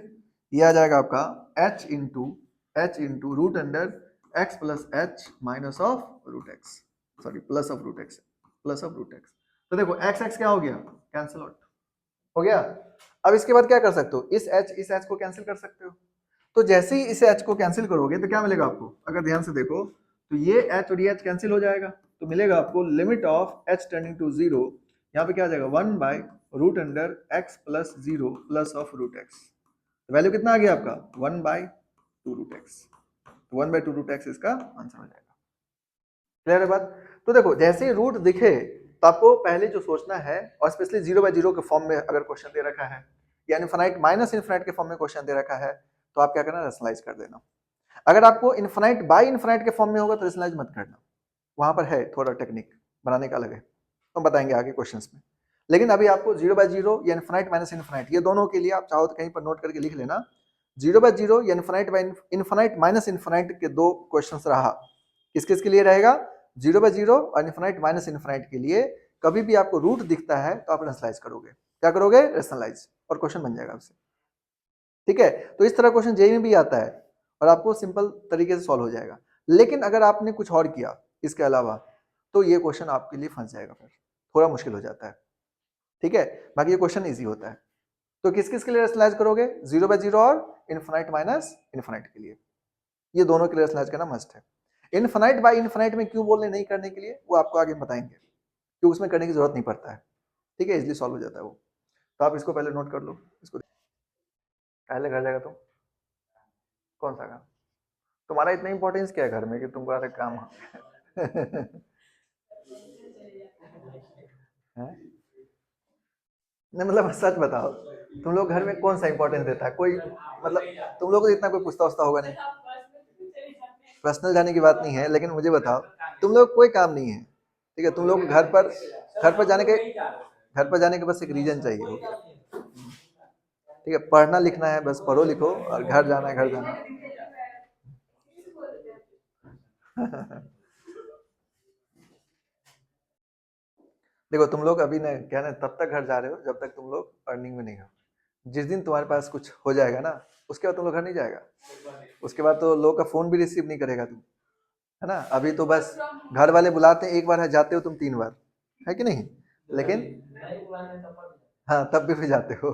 ये आ जाएगा आपका h into root under x plus h minus of root x, sorry plus of root x. तो देखो x क्या हो गया, कैंसिल आउट हो गया। अब इसके बाद क्या कर सकते हो, इस h को कैंसिल कर सकते हो। तो जैसे ही इस h को कैंसिल करोगे तो क्या मिलेगा आपको, अगर ध्यान से देखो तो ये h और ये h कैंसिल हो जाएगा, तो मिलेगा आपको limit of h tending to 0, यहाँ पे क्या आ जाएगा 1 by root under x plus 0 plus of root x. Value कितना आ गया आपका 1 बाय 2 रूट एक्स, तो 1 बाय 2 रूट एक्स इसका आंसर हो जाएगा। क्लियर है बात। तो देखो जैसे ही रूट दिखे तो आपको पहले जो सोचना है, और स्पेशली 0 बाय 0 के फॉर्म में अगर क्वेश्चन दे रखा है या इनफाइनाइट माइनस इनफाइनाइट के फॉर्म में क्वेश्चन दे रखा है, तो आप क्या करना, रेशनलाइज कर देना। अगर आपको इनफाइनाइट बाय इनफाइनाइट के फॉर्म में होगा तो रेशनलाइज मत करना, वहां पर है थोड़ा टेक्निक बनाने का अलग है, तो बताएंगे आगे क्वेश्चंस में। लेकिन अभी आपको 0 बाय 0 या इनफाइनाइट माइनस इनफाइनाइट, ये दोनों के लिए आप चाहो तो कहीं पर नोट करके लिख लेना। 0 बाय 0 या infinite by infinite minus infinite के दो क्वेश्चंस रहा, किस किस के लिए रहेगा, 0 बाय 0 और इनफाइनाइट माइनस इनफाइनाइट के लिए। कभी भी आपको रूट दिखता है तो आप रेशनलाइज करोगे, क्या करोगे, रेशनलाइज, और क्वेश्चन बन जाएगा आपसे। ठीक है, तो इस तरह क्वेश्चन जेईई में भी आता है और आपको सिंपल तरीके से सॉल्व हो जाएगा। लेकिन अगर आपने कुछ और किया इसके अलावा तो ये क्वेश्चन आपके लिए फंस जाएगा, फिर थोड़ा मुश्किल हो जाता है। ठीक है, बाकी ये क्वेश्चन इजी होता है। तो किस किस के लिए रेशनलाइज करोगे, 0 बाय 0 और इनफाइनाइट माइनस इनफाइनाइट के लिए, ये दोनों के लिए रेशनलाइज करना मस्ट है। इनफाइनाइट बाय इनफाइनाइट में क्यों बोल रहे नहीं करने के लिए, वो आपको आगे बताएंगे, क्योंकि उसमें करने की जरूरत नहीं पड़ता है। ठीक है, इजिली सॉल्व हो जाता है वो। तो आप इसको पहले नोट कर लो, इसको पहले घर जाएगा तुम, कौन सा काम, तुम्हारा इतना इंपॉर्टेंस क्या है घर में कि तुमको अरे काम है? नहीं मतलब सच बताओ, तुम लोग घर में कौन सा इंपॉर्टेंस देता है कोई, मतलब तुम लोग को इतना कोई पूछता उछता होगा नहीं। पर्सनल जाने की बात नहीं है, लेकिन मुझे बताओ तुम लोग कोई काम नहीं है, ठीक है, तुम लोग घर पर जाने के, घर पर जाने के बस एक रीजन चाहिए हो गया। ठीक है, पढ़ना लिखना है, बस पढ़ो लिखो, और घर जाना है, घर जाना देखो तुम लोग अभी ना क्या ना तब तक घर जा रहे हो जब तक तुम लोग अर्निंग में नहीं हो। जिस दिन तुम्हारे पास कुछ हो जाएगा ना, उसके बाद तुम लोग घर नहीं जाएगा, उसके बाद तो लोग का फोन भी रिसीव नहीं करेगा तुम, है ना। अभी तो बस घर वाले बुलाते हैं, एक बार है जाते हो तुम 3 बार, है कि नहीं, लेकिन हाँ तब भी जाते हो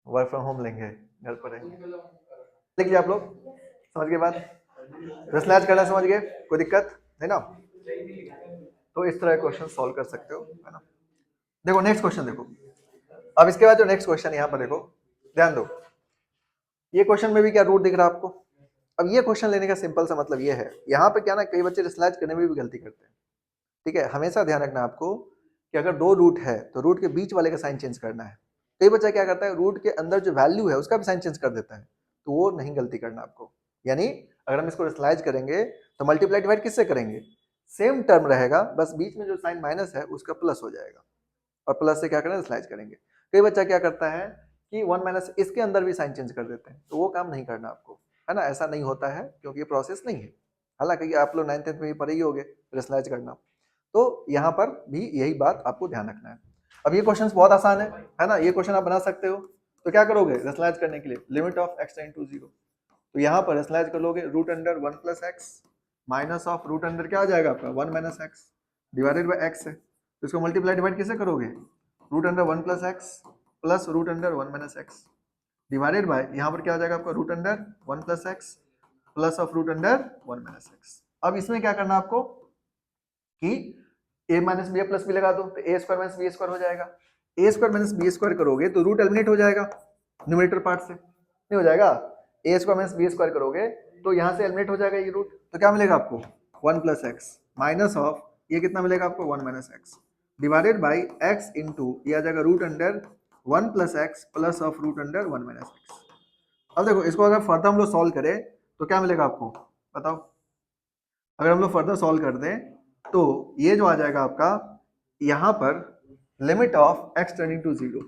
वर्क फ्रॉम होम लेंगे, घर पर रहेंगे, लिख लिया आप लोग, समझ गए बात, रेशनलाइज करना समझ गए, कोई दिक्कत है ना। तो इस तरह क्वेश्चन सॉल्व कर सकते हो, है ना। देखो नेक्स्ट क्वेश्चन देखो, अब इसके बाद जो नेक्स्ट क्वेश्चन यहाँ पर देखो, ध्यान दो, ये क्वेश्चन में भी क्या रूट दिख रहा है आपको। अब ये क्वेश्चन लेने का सिंपल सा मतलब ये है, यहाँ पे क्या ना कई बच्चे रेशनलाइज करने में भी गलती करते हैं। ठीक है, हमेशा ध्यान रखना आपको कि अगर दो रूट है तो रूट के बीच वाले का साइन चेंज करना है। कई बच्चा क्या करता है, रूट के अंदर जो वैल्यू है उसका भी साइन चेंज कर देता है, तो वो नहीं गलती करना आपको। यानी अगर हम इसको रेशनलाइज करेंगे तो मल्टीप्लाई डिवाइड किससे करेंगे, सेम टर्म रहेगा, बस बीच में जो साइन माइनस है उसका प्लस हो जाएगा, और प्लस से क्या करें, रेशनलाइज करेंगे। कई बच्चा क्या करता है कि 1 माइनस इसके अंदर भी साइन चेंज कर देते हैं, तो वो काम नहीं करना आपको, है ना, ऐसा नहीं होता है क्योंकि ये प्रोसेस नहीं है। हालांकि आप लोग 9th 10th में भी पढ़े ही होंगे रेशनलाइज करना, तो यहाँ पर भी यही बात आपको ध्यान रखना है। अब ये क्वेश्चन बहुत आसान है ना, ये क्वेश्चन आप बना सकते हो। तो क्या करोगे रेशनलाइज करने के लिए, limit of x tend to 0, तो यहाँ पर रेशनलाइज कर लोगे root under 1 plus x minus of root under क्या आ जाएगा आपका 1 minus x divided by x है, तो इसको मल्टीप्लाई डिवाइड कैसे करोगे, root under 1 plus x plus root under 1 minus x divided by यहाँ पर क्या आ जाएगा आपका root under 1 plus x plus of root under 1 minus x. अब इसमें क्या करना आपको कि a minus b plus b लगा दो, तो a square minus b square हो जाएगा। A square minus b square करोगे तो रूट एलिमिनेट हो जाएगा न्यूमरेटर पार्ट से, नहीं हो जाएगा? A square minus b square करोगे तो यहाँ से एलिमिनेट हो जाएगा ये रूट, तो क्या मिलेगा आपको 1 प्लस एक्स माइनस ऑफ ये कितना मिलेगा आपको 1 minus x divided by x into ये आ जाएगा root under 1 plus x plus of root under 1 minus x. अब देखो इसको अगर फर्दर हम लोग सॉल्व करें तो क्या मिलेगा आपको बताओ? अगर हम लोग फर्दर सॉल्व कर दें तो ये जो आ जाएगा आपका यहाँ पर limit of x turning to zero,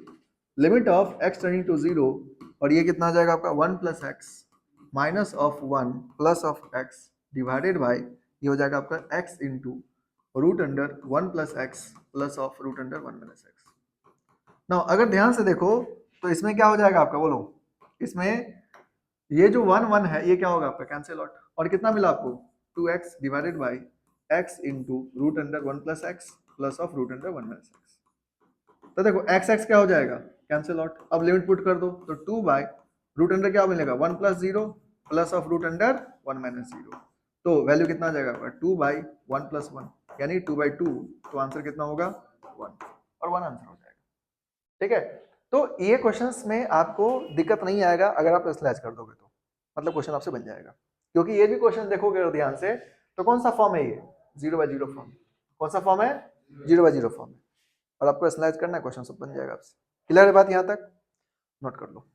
limit of x turning to zero, और ये कितना आ जाएगा आपका 1 plus x minus of 1 plus of x divided by ये हो जाएगा आपका x into root under 1 plus x plus of root under 1 minus x. Now अगर ध्यान से देखो तो इसमें क्या हो जाएगा आपका, बोलो? इसमें ये जो 1 1 है ये क्या होगा आपका कैंसिल आउट, और कितना मिला आपको 2x divided by x into root under 1 plus x plus of root under 1 minus x. तो देखो x x क्या हो जाएगा कैंसिल आउट, अब लिमिट पुट कर दो तो 2 बाई रूट अंडर क्या मिलेगा 1 plus 0 plus of root under 1 minus 0, तो वैल्यू कितना आ जाएगा आपका 2 बाई 1 प्लस 1 यानी 2 बाई 2, तो आंसर कितना होगा 1, और 1 आंसर हो जाएगा। ठीक है, तो ये क्वेश्चंस में आपको दिक्कत नहीं आएगा अगर आप स्लैश कर दोगे तो, मतलब क्वेश्चन आपसे बन जाएगा, क्योंकि ये भी क्वेश्चन देखोगे अगर ध्यान से तो कौन सा फॉर्म है ये 0 बाई 0 फॉर्म, कौन सा फॉर्म है 0 बाई 0 फॉर्म है, और आपको स्लैश करना है क्वेश्चन सब बन जाएगा आपसे। क्लियर है बात यहाँ तक? नोट कर लो।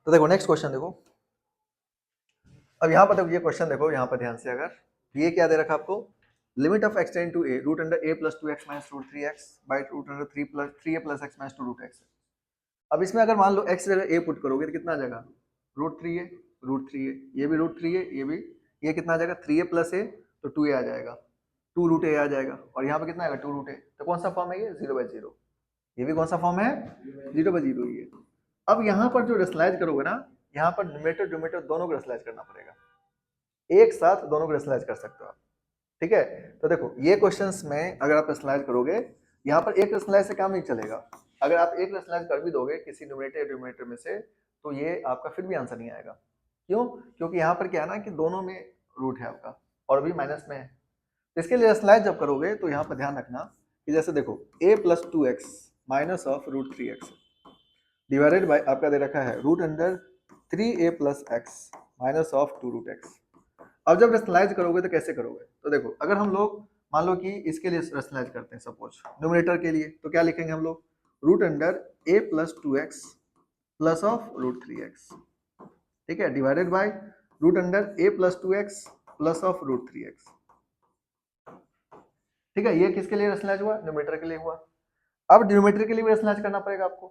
तो देखो नेक्स्ट क्वेश्चन देखो, अब यहाँ पर देखो ये क्वेश्चन देखो यहाँ पर ध्यान से, अगर ये क्या दे रखा आपको limit of x tend to a root under a plus 2x minus root 3x by root under 3a plus x minus 2 root x. अब इसमें अगर मान लो x जगह a पुट करोगे तो कितना आ जाएगा रूट 3a, ये भी रूट 3a, ये कितना आ जाएगा 3a प्लस a तो 2a आ जाएगा, 2 रूट a आ जाएगा, और यहाँ पे कितना आएगा 2 रूट a, तो कौन सा फॉर्म है ये 0 बाई 0, ये भी कौन सा फॉर्म है 0 बाई 0 ये। अब यहाँ पर जो रेशनलाइज करोगे ना, यहाँ पर न्यूमरेटर डिनोमिनेटर दोनों को रेशनलाइज करना पड़ेगा, एक साथ दोनों को रेशनलाइज कर सकते हो आप। ठीक है, तो देखो ये क्वेश्चंस में अगर आप रेशनलाइज करोगे यहाँ पर एक रेशनलाइज से काम नहीं चलेगा, अगर आप एक रेशनलाइज कर भी दोगे किसी न्यूमरेटर या डिनोमिनेटर में से तो ये आपका फिर भी आंसर नहीं आएगा। क्यों? क्योंकि यहाँ पर क्या है ना कि दोनों में रूट है आपका और अभी माइनस में है, इसके लिए रेशनलाइज जब करोगे तो यहाँ पर ध्यान रखना कि जैसे देखो a plus 2x minus of root 3x divided by आपका दे रखा है root under 3a plus x minus of 2 root x. अब जब रेशनलाइज करोगे तो कैसे करोगे, तो देखो अगर हम लोग मान लो कि इसके लिए रेशनलाइज करते हैं सपोज न्यूमरेटर के लिए, तो क्या लिखेंगे हम लोग root under a plus 2x plus of root 3x, ठीक है, divided by root under a plus 2x plus of root 3x। ठीक है, ये किसके लिए रेशनलाइज हुआ न्यूमरेटर के लिए हुआ। अब डिनोमिनेटर के लिए भी रेशनलाइज करना पड़ेगा आपको।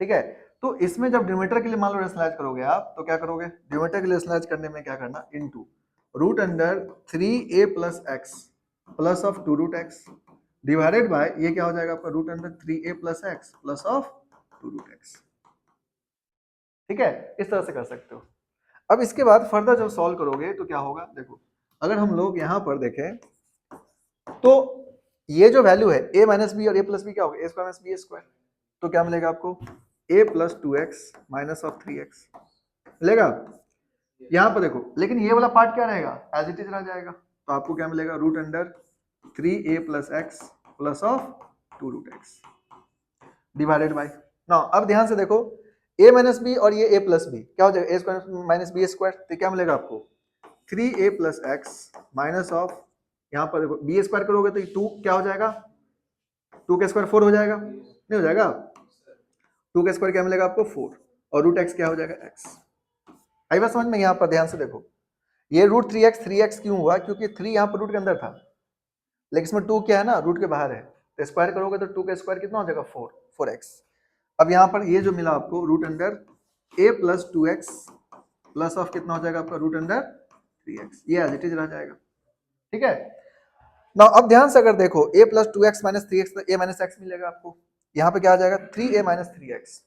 ठीक है, तो इसमें जब डिनोमिनेटर के लिए मान लो रेशनलाइज करोगे आप तो क्या करोगे डिनोमिनेटर के लिए रेशनलाइज करने में क्या करना into root under 3a plus x plus of 2 root x divided by ये क्या हो जाएगा आपका root under 3a plus x plus of 2 root x. ठीक है, इस तरह से कर सकते हो। अब इसके बाद फर्दर जब सॉल्व करोगे तो क्या होगा, देखो अगर हम लोग यहाँ पर देखें तो ये जो वैल्यू है a माइनस बी और a प्लस बी क्या होगा a square minus b square, तो क्या मिलेगा आपको a plus 2x minus of 3x मिलेगा। यहाँ पर देखो लेकिन ये वाला पार्ट क्या रहेगा एज इट इज रह जाएगा, तो आपको क्या मिलेगा root under 3a plus x plus of 2 root x divided by ना। अब ध्यान से देखो a माइनस बी और ये a प्लस बी क्या हो जाएगा a square minus b square, तो क्या मिलेगा आपको 3a plus x minus of यहाँ पर देखो बी स्क्वायर करोगे तो 2 क्या हो जाएगा 2 का स्क्वायर 4 हो जाएगा, नहीं हो जाएगा 2 का स्क्वायर क्या मिलेगा आपको 4 और रूट एक्स क्या हो जाएगा x। आई बात समझ में। यहाँ पर ध्यान से देखो ये रूट 3x क्यों हुआ, क्योंकि 3 यहाँ पर रूट के अंदर था लेकिन इसमें 2 क्या है ना रूट के बाहर है, तो स्क्वायर करोगे तो 2 का स्क्वायर कितना हो जाएगा 4x। अब यहाँ पर ये जो मिला आपको root under a plus 2x plus of कितना हो जाएगा आपका रूट अंडर 3x, ये एज इट इज रह जाएगा। ठीक है ना, अब ध्यान से अगर देखो a plus 2x minus 3x तो a माइनस एक्स मिलेगा आपको, यहाँ पे क्या आ जाएगा 3a माइनस 3x।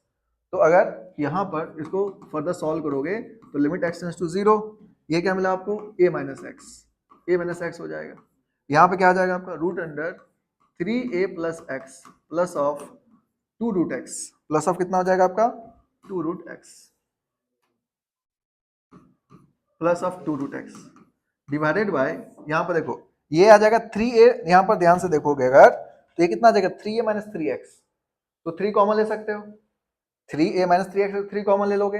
तो अगर यहाँ पर इसको फर्दर सॉल्व करोगे तो लिमिट x टेंड्स टू 0, ये क्या मिला आपको a माइनस एक्स हो जाएगा। यहाँ पे क्या आ जाएगा आपका root under 3a plus x plus of 2 root x plus of कितना हो जाएगा आपका 2 root x. Plus of 2 root x divided by, यहाँ पर देखो ये आ जाएगा 3a, यहाँ पर ध्यान से देखोगे अगर तो ये कितना आ जाएगा 3a माइनस 3x, तो 3 कॉमन ले सकते हो, 3a माइनस 3x 3 कॉमन ले लोगे,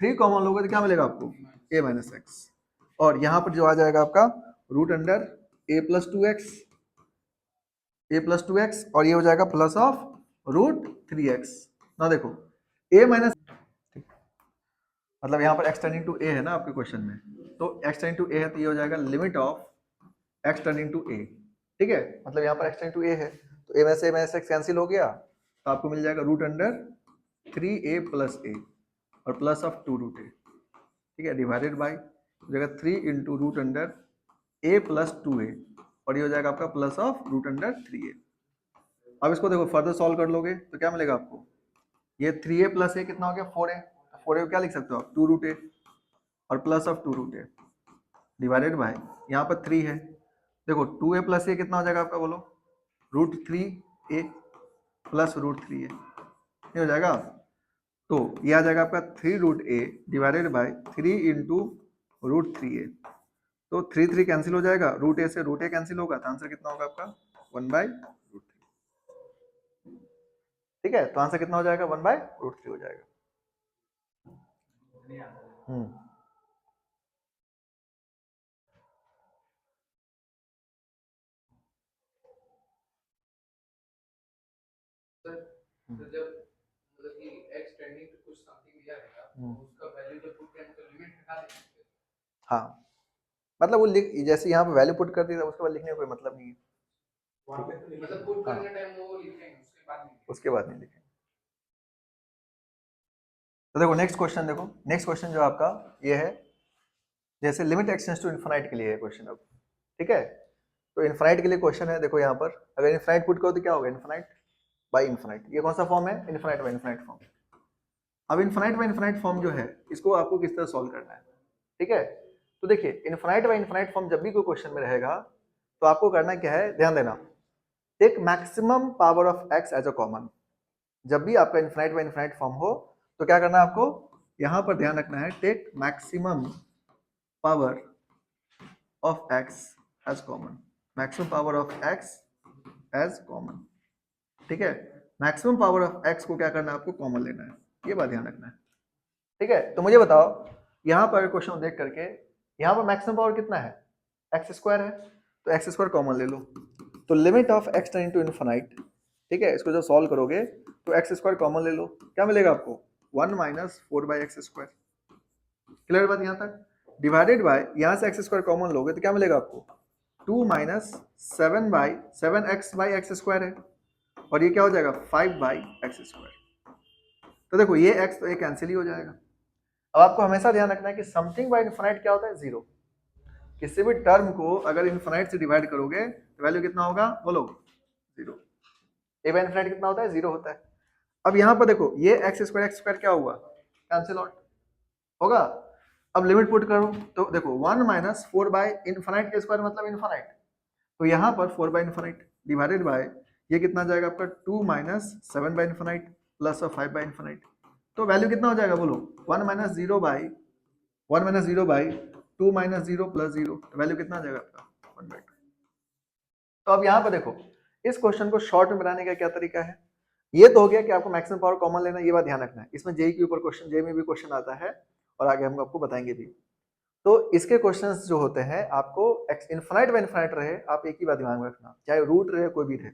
3 कॉमन लोगे तो क्या मिलेगा आपको a माइनस एक्स, और यहाँ पर जो आ जाएगा आपका root under a plus 2x, a plus 2x, और ये हो जाएगा प्लस ऑफ रूट 3x। ना देखो a माइनस, मतलब यहाँ पर x टर्निंग टू a है ना आपके क्वेश्चन में, तो x टर्निंग टू a है तो ये हो जाएगा limit of x turning to a, ठीक है, मतलब यहाँ पर x टर्निंग टू a है तो a में से x कैंसिल हो गया, तो आपको मिल जाएगा root under 3a plus a और प्लस ऑफ 2 रूट a, ठीक है, डिवाइडेड बाई हो जाएगा 3 into root under a plus 2a, और ये हो जाएगा आपका plus of root under 3a। अब इसको देखो फर्दर सॉल्व कर लोगे तो क्या मिलेगा आपको, ये 3a प्लस a कितना हो गया 4a, 4a को क्या लिख सकते हो आप 2 रूट a और plus of 2 root a divided by यहाँ पर 3 है, देखो 2a प्लस a कितना हो जाएगा आपका बोलो, root 3a plus root 3a, ये हो जाएगा, तो ये आ जाएगा आपका 3 root a divided by 3 into root 3a, तो 3 3 कैंसिल हो जाएगा, रूट a से रूट a कैंसिल होगा, तो आंसर कितना होगा आपका 1 बाय रूट 3, ठीक है, तो आंसर कितना हो जाएगा 1 बाय रूट 3 हो जाएगा। तो जब मतलब कि x टेंडिंग टू कुछ समथिंग दिया रहेगा तो उसका वैल्यू जब पुट करें तो लिमिट हटा देंगे। हाँ, मतलब वो लिख जैसे यहाँ पे वैल्यू पुट कर दी उसके बाद लिखने का कोई मतलब नहीं है, मतलब पुट करने टाइम वो लिखेंगे उसके बाद नहीं लिखेंगे। तो देखो नेक्स्ट क्वेश्चन, देखो नेक्स्ट क्वेश्चन जो आपका ये है, जैसे लिमिट एक्सटेंड्स टू इनफाइनाइट के लिए है क्वेश्चन अब, ठीक है, तो इनफाइनाइट के लिए क्वेश्चन है, देखो यहाँ पर अगर इनफाइनाइट पुट करो तो क्या होगा इनफाइनाइट बाय इनफाइनाइट, ये कौन सा फॉर्म है इनफाइनाइट बाय इनफाइनाइट फॉर्म। अब इनफाइनाइट बाय इनफाइनाइट फॉर्म जो है इसको आपको किस तरह सॉल्व करना है, ठीक है, तो देखिए इनफाइनाइट बाय इनफाइनाइट फॉर्म जब भी कोई क्वेश्चन में रहेगा तो आपको करना क्या है, ध्यान देना, take maximum power of x as a common, जब भी आपका इनफाइनाइट बाय इनफाइनाइट फॉर्म हो तो क्या करना है आपको, यहां पर ध्यान रखना है take maximum power of x as common, maximum power of x as common, ठीक है, मैक्सिमम पावर ऑफ एक्स को क्या करना है आपको कॉमन लेना है, ये बात ध्यान रखना है, ठीक है, तो मुझे बताओ यहाँ पर क्वेश्चन देख करके यहाँ पर मैक्सिमम पावर कितना है एक्स स्क्वायर है, तो एक्स स्क्वायर कॉमन ले लो, तो limit of x tending to infinite, ठीक है, इसको जब सॉल्व करोगे तो एक्स स्क्वायर कॉमन ले लो, क्या मिलेगा आपको 1 minus 4 by x square, clear बात यहाँ तक, डिवाइडेड बाय यहाँ से एक्स स्क्वायर कॉमन लोगे तो क्या मिलेगा आपको 2 minus 7 by 7x by x square है, और ये क्या हो जाएगा 5 बाई एक्स स्क्वायर, तो देखो ये x तो ये कैंसिल ही हो जाएगा। अब आपको हमेशा ध्यान रखना है कि समथिंग बाय इनफाइनाइट क्या होता है जीरो, किसी भी टर्म को अगर इनफाइनाइट से डिवाइड करोगे तो वैल्यू कितना होगा बोलो जीरो, ए बाय इनफाइनाइट कितना होता है जीरो होता है। अब यहाँ पर देखो ये एक्स स्क्वायर क्या हुआ कैंसिल आउट होगा, अब लिमिट पुट करो तो देखो 1 माइनस 4 बाय इनफाइनाइट के स्क्वायर मतलब इनफाइनाइट, तो यहाँ पर 4 बाय इनफाइनाइट डिवाइडेड बाय ये कितना जाएगा आपका 2 minus 7 by infinite plus of 5 by infinite, तो वैल्यू कितना हो जाएगा बोलो 1 माइनस 0 बाई 2 माइनस 0 प्लस 0, तो वैल्यू कितना आ जाएगा आपका 1/2। तो अब यहाँ पर देखो इस क्वेश्चन को शॉर्ट में बनाने का क्या तरीका है, ये तो हो गया कि आपको मैक्सिमम पावर कॉमन लेना, ये बात ध्यान रखना है, इसमें जेई के ऊपर क्वेश्चन, जेई में भी क्वेश्चन आता है और आगे हम आपको बताएंगे भी, तो इसके क्वेश्चंस जो होते हैं आपको इनफाइनाइट बाय इनफाइनाइट रहे, आप एक ही बात दिमाग में रखना, चाहे रूट रहे कोई भी रहे,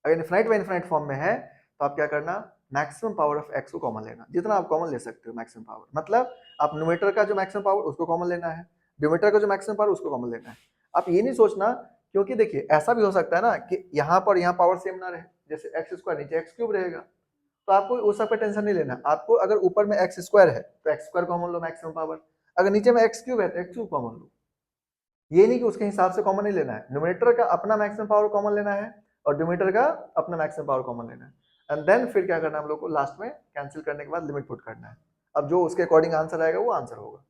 अगर इनफाइनाइट बाय इनफाइनाइट फॉर्म में है तो आप क्या करना मैक्सिमम पावर ऑफ एक्स को कॉमन लेना, जितना आप कॉमन ले सकते हो मैक्सिमम पावर, मतलब आप न्यूमरेटर का जो मैक्सिमम पावर उसको कॉमन लेना है, डिनोमिनेटर का जो मैक्सिमम पावर उसको कॉमन लेना है। आप ये नहीं सोचना, क्योंकि देखिए ऐसा भी हो सकता है ना कि यहाँ पर यहाँ पावर सेम ना रहे, जैसे एक्स स्क्वायर नीचे एक्स क्यूब रहेगा, तो आपको उस सब का टेंशन नहीं लेना, आपको अगर ऊपर में एक्स स्क्वायर है तो एक्स स्क्वायर कॉमन लो मैक्सिमम पावर, अगर नीचे में एक्स क्यूब है तो एक्स क्यूब कॉमन लो, ये नहीं कि उसके हिसाब से कॉमन नहीं लेना है, न्यूमरेटर का अपना मैक्सिमम पावर कॉमन लेना है और डिनोमिनेटर का अपना मैक्सिमम पावर कॉमन लेना है, एंड देन फिर क्या करना है हम लोग को लास्ट में कैंसिल करने के बाद लिमिट पुट करना है, अब जो उसके अकॉर्डिंग आंसर आएगा वो आंसर होगा,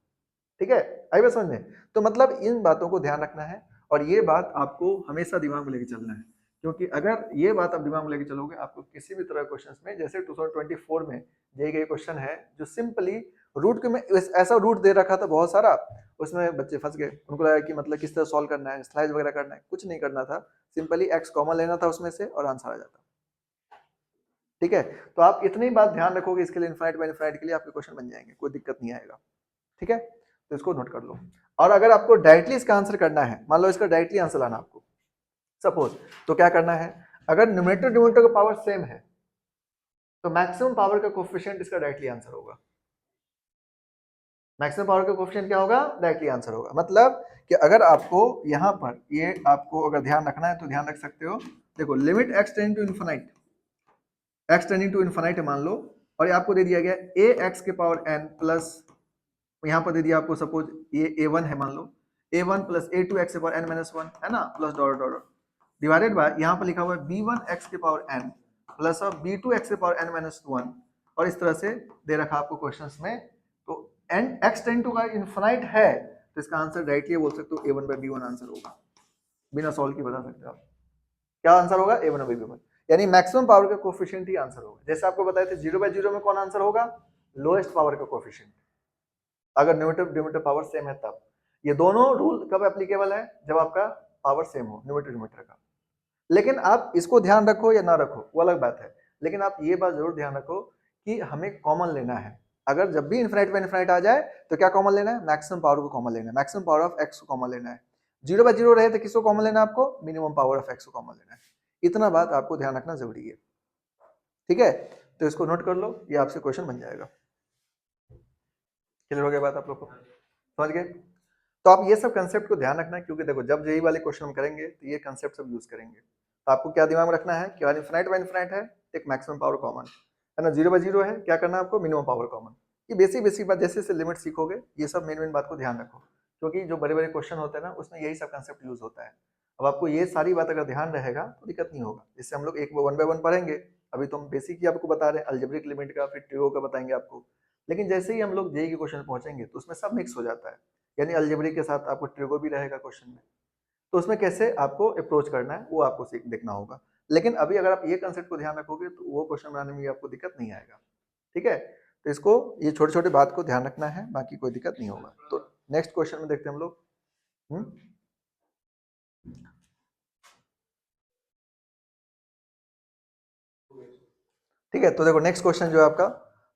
ठीक है, आई बात समझ में, तो मतलब इन बातों को ध्यान रखना है और ये बात आपको हमेशा दिमाग में लेके चलना है, क्योंकि अगर ये बात आप दिमाग में लेके चलोगे आपको किसी भी तरह क्वेश्चंस में, जैसे 2024 में दिए गए क्वेश्चन है जो सिंपली रूट के में ऐसा रूट दे रखा था बहुत सारा, उसमें बच्चे फंस गए, उनको लगा कि मतलब किस तरह सॉल्व करना है, स्लाइड वगैरह करना है, कुछ नहीं करना था, सिंपली एक्स कॉमन लेना था उसमें से और आंसर आ जाता। ठीक है, तो आप इतनी बात ध्यान रखोगे, इसके लिए इनफाइनाइट बाय इनफाइनाइट के लिए आपके क्वेश्चन बन जाएंगे, कोई दिक्कत नहीं आएगा। ठीक है, तो इसको नोट कर लो। और अगर आपको डायरेक्टली इसका आंसर करना है, मान लो इसका डायरेक्टली आंसर लाना आपको सपोज, तो क्या करना है, अगर न्यूमरेटर डिनोमिनेटर का पावर सेम है तो मैक्सिमम पावर का कोएफिशिएंट इसका डायरेक्टली आंसर होगा। मैक्सिमम पावर का कोएफिशिएंट क्या होगा, डायरेक्टली आंसर होगा। मतलब कि अगर आपको यहाँ पर ये आपको अगर ध्यान रखना है तो ध्यान रख सकते हो, देखो limit x tending to infinite, x tending to infinite है मान लो, और ये आपको दे दिया गया ax के पावर n प्लस, यहाँ पर दे दिया आपको सपोज ये a1 है मान लो, a1 प्लस a2x के पावर n माइनस 1 है ना, plus dot dot divided by यहाँ पर लिखा हुआ है b1x के power n plus of b2x के पावर n माइनस 1, और इस तरह से दे रखा आपको क्वेश्चंस में। तो n x टेंड टू का इनफिनाइट है तो इसका आंसर डायरेक्टली बोल सकते हो a1 बाय b1 आंसर होगा, बिना सॉल्व के बता सकते हो आप क्या आंसर होगा, a1 बाय b1, यानी मैक्सिमम पावर का कोएफिशिएंट ही आंसर होगा। जैसे आपको बताए थे 0 बाय 0 में कौन आंसर होगा, लोएस्ट पावर का कोएफिशिएंट, अगर न्यूमरेटर डिनोमिनेटर पावर सेम है तब। ये दोनों रूल कब एप्लीकेबल है, जब आपका पावर सेम हो न्यूमरेटर डिनोमिनेटर का। लेकिन आप इसको ध्यान रखो या ना रखो वो अलग बात है, लेकिन आप ये बात जरूर ध्यान रखो कि हमें कॉमन लेना है। अगर जब भी इनफिनाइट बाय इनफिनाइट आ जाए तो क्या कॉमन लेना है, मैक्सिमम पावर को कॉमन लेना है, मैक्सिमम पावर ऑफ x को कॉमन लेना है। 0 बाय 0 रहे तो किसको कॉमन लेना है, आपको मिनिमम पावर ऑफ x को कॉमन लेना है। इतना बात आपको ध्यान रखना जरूरी है। ठीक है, तो इसको नोट कर लो, ये आपसे क्वेश्चन बन जाएगा। क्लियर हो गया बात आप लोग को, समझ गए? तो आप ये सब कंसेप्ट को ध्यान रखना, क्योंकि देखो जब जेई वाले क्वेश्चन हम करेंगे तो ये कंसेप्ट सब यूज करेंगे। तो आपको क्या दिमाग में रखना है कि इनफिनाइट बाय इनफिनाइट है, एक मैक्सिमम पावर कॉमन है ना, 0 बाय 0 है, क्या करना है आपको, मिनिमम पावर कॉमन। ये बेसिक बात, जैसे जैसे लिमिट सीखोगे ये सब मेन बात को ध्यान रखो, क्योंकि जो बड़े बड़े क्वेश्चन होते हैं ना उसमें यही सब कंसेप्ट यूज होता है। अब आपको ये सारी बात अगर ध्यान रहेगा तो दिक्कत नहीं होगा। इससे हम लोग एक 1 बाय 1 पढ़ेंगे, अभी तो हम बेसिक ही आपको बता रहे हैं, अलजेब्रिक लिमिट का, फिर ट्रिगो का बताएंगे आपको। लेकिन जैसे ही हम लोग जेई के क्वेश्चन पहुंचेंगे तो उसमें सब मिक्स हो जाता है, यानी अलजेब्रिक के साथ आपको ट्रिगो भी रहेगा क्वेश्चन में, तो उसमें कैसे आपको अप्रोच करना है वो आपको देखना होगा। लेकिन अभी अगर आप ये कंसेप्ट को ध्यान रखोगे तो वो क्वेश्चन बनाने में आपको दिक्कत नहीं आएगा। ठीक है, तो इसको ये छोटे छोटे बात को ध्यान रखना है, बाकी कोई दिक्कत नहीं होगा। तो नेक्स्ट क्वेश्चन में देखते हैं हम लोग। ठीक है, तो देखो नेक्स्ट क्वेश्चन जो है आपका,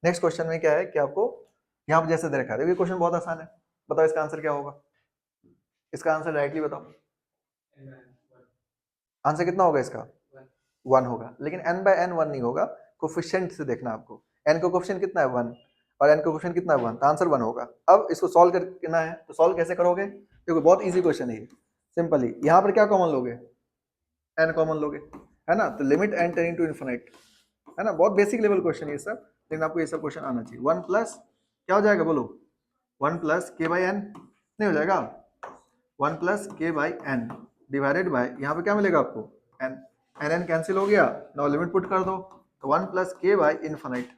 नेक्स्ट क्वेश्चन में क्या है कि आपको यहाँ पर जैसे दे रखा है, ये क्वेश्चन बहुत आसान है, बताओ इसका आंसर क्या होगा, इसका आंसर डायरेक्टली बताओ, आंसर कितना होगा इसका, 1 होगा। लेकिन n बाय n 1 नहीं होगा, कोफिशिएंट से देखना आपको, n का कोफिशिएंट कितना है 1 और n का कोफिशिएंट कितना है 1, तो आंसर 1 होगा। अब इसको सॉल्व करना है, तो सॉल्व कैसे करोगे, देखो बहुत इजी क्वेश्चन है ये, सिंपली यहाँ पर क्या कॉमन लोगे, n कॉमन लोगे, है ना, तो limit n tending to infinite, है ना, बहुत बेसिक लेवल क्वेश्चन ये सब, लेकिन आपको ये सब क्वेश्चन आना चाहिए। 1 प्लस क्या हो जाएगा बोलो, 1 प्लस k बाई n नहीं हो जाएगा, 1 plus k by n divided by यहाँ पे क्या मिलेगा आपको n, n कैंसिल हो गया, नाउ लिमिट पुट कर दो, तो 1 plus k by infinite,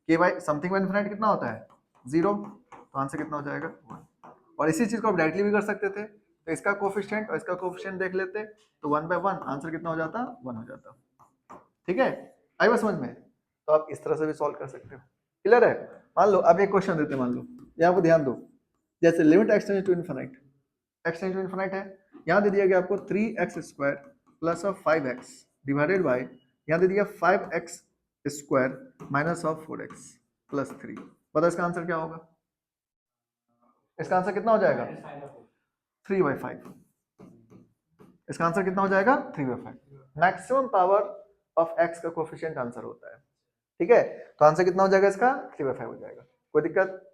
k by something by infinite कितना होता है 0, तो आंसर कितना हो जाएगा 1। और इसी चीज को आप डायरेक्टली भी कर सकते थे, तो इसका कोफिशिएंट और इसका कोफिशिएंट देख लेते, तो 1 बाय 1 आंसर कितना हो जाता, 1 हो जाता। ठीक है, आई बात समझ में, तो आप इस तरह से भी सॉल्व कर सकते हो। क्लियर है? मान लो अब एक क्वेश्चन देते हैं, मान लो यहाँ पे ध्यान दो, जैसे limit x tends to infinite, x tends to infinite है, यहाँ दे दिया गया आपको 3x square plus of 5x divided by यहाँ दे दिया 5x square minus of 4x plus 3, बताओ इसका आंसर क्या होगा, इसका आंसर कितना हो जाएगा 3/5, इसका आंसर कितना हो जाएगा 3/5, मैक्सिमम पावर ऑफ x का कोफिशिएंट आंसर होता है। ठीक है, तो आंसर कितना हो जाएगा इसका 3/5 हो जाएगा, कोई दिक्कत?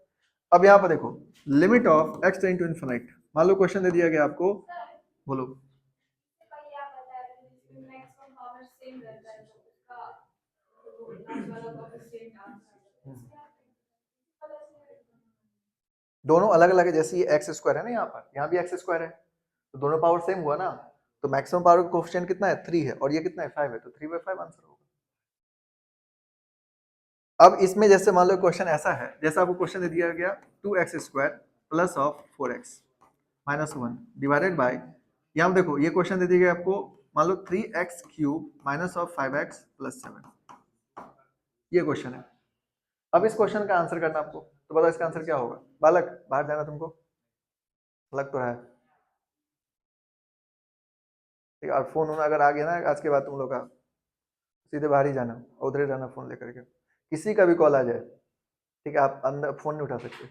अब यहाँ पर देखो limit of x tend to infinite, मान लो क्वेश्चन दे दिया गया आपको, बोलो दोनों अलग अलग है, जैसे ये x स्क्वायर है ना, यहाँ पर यहाँ भी x स्क्वायर है, तो दोनों पावर सेम हुआ ना, तो मैक्सिमम पावर का कोफिशिएंट कितना है 3 है और ये कितना है 5 है, तो 3/5 आंसर होगा। अब इसमें जैसे मान लो क्वेश्चन ऐसा है, जैसा आपको क्वेश्चन दे दिया गया 2x square plus of 4x minus 1 divided by, यहाँ देखो ये क्वेश्चन दे दिया गया आपको, मान लो 3x cube minus of 5x plus 7, ये क्वेश्चन है। अब इस क्वेश्चन का आंसर करना आपको, तो बताओ इसका आंसर क्या होगा? बालक बाहर जाना तुमको लग तो रहा है, ठीक है, और फोन होना अगर आ गया ना आज के बाद तुम लोग का, सीधे बाहर ही जाना, उधर ही रहना फोन लेकर के, किसी का भी कॉल आ जाए, ठीक है, आप अंदर फोन नहीं उठा सकते,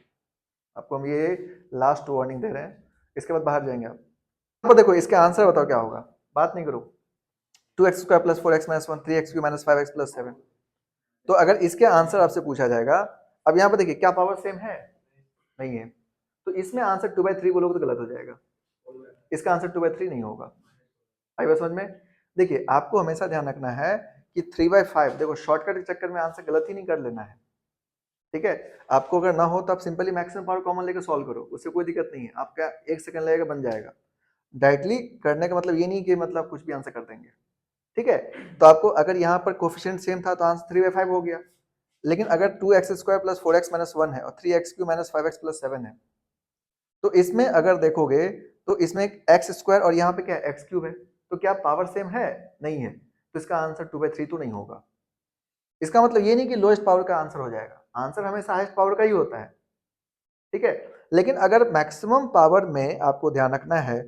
आपको हम ये लास्ट वार्निंग दे रहे हैं, इसके बाद बाहर जाएंगे आप। तो देखो इसका आंसर बताओ क्या होगा, बात नहीं करो। 2x² + 4x - 1 3x³ - 5x + 7। तो अगर इसके आंसर आपसे पूछा जाएगा, अब यहाँ पर देखिए क्या पावर सेम है? नहीं है, तो इसमें आंसर 2/3 बोलोगे तो गलत हो जाएगा, इसका आंसर 2/3 नहीं होगा। आई बात समझ में? देखिए आपको हमेशा ध्यान रखना है कि 3/5, देखो शॉर्टकट के चक्कर में आंसर गलत ही नहीं कर लेना है, ठीक है। आपको अगर ना हो तो आप सिंपली मैक्सिमम पावर कॉमन लेकर सॉल्व करो, उससे कोई दिक्कत नहीं है, आपका 1 सेकंड लगेगा, बन जाएगा। डायरेक्टली करने का मतलब ये नहीं कि मतलब कुछ भी आंसर कर देंगे, ठीक है। तो आपको अगर यहाँ पर कोफिशिएंट सेम था तो आंसर 3/5 हो गया, लेकिन अगर 2x² + 4x - 1 है और 3x³ - 5x + 7 है, तो इसमें अगर देखोगे तो इसमें x² और यहाँ पे क्या है x³ है, तो क्या पावर सेम है? नहीं है, तो इसका आंसर 2/3 तो नहीं होगा। इसका मतलब ये नहीं कि लोएस्ट पावर का आंसर हो जाएगा, आंसर हमेशा हाईएस्ट पावर का ही होता है, ठीक है। लेकिन अगर मैक्सिमम पावर में आपको ध्यान रखना है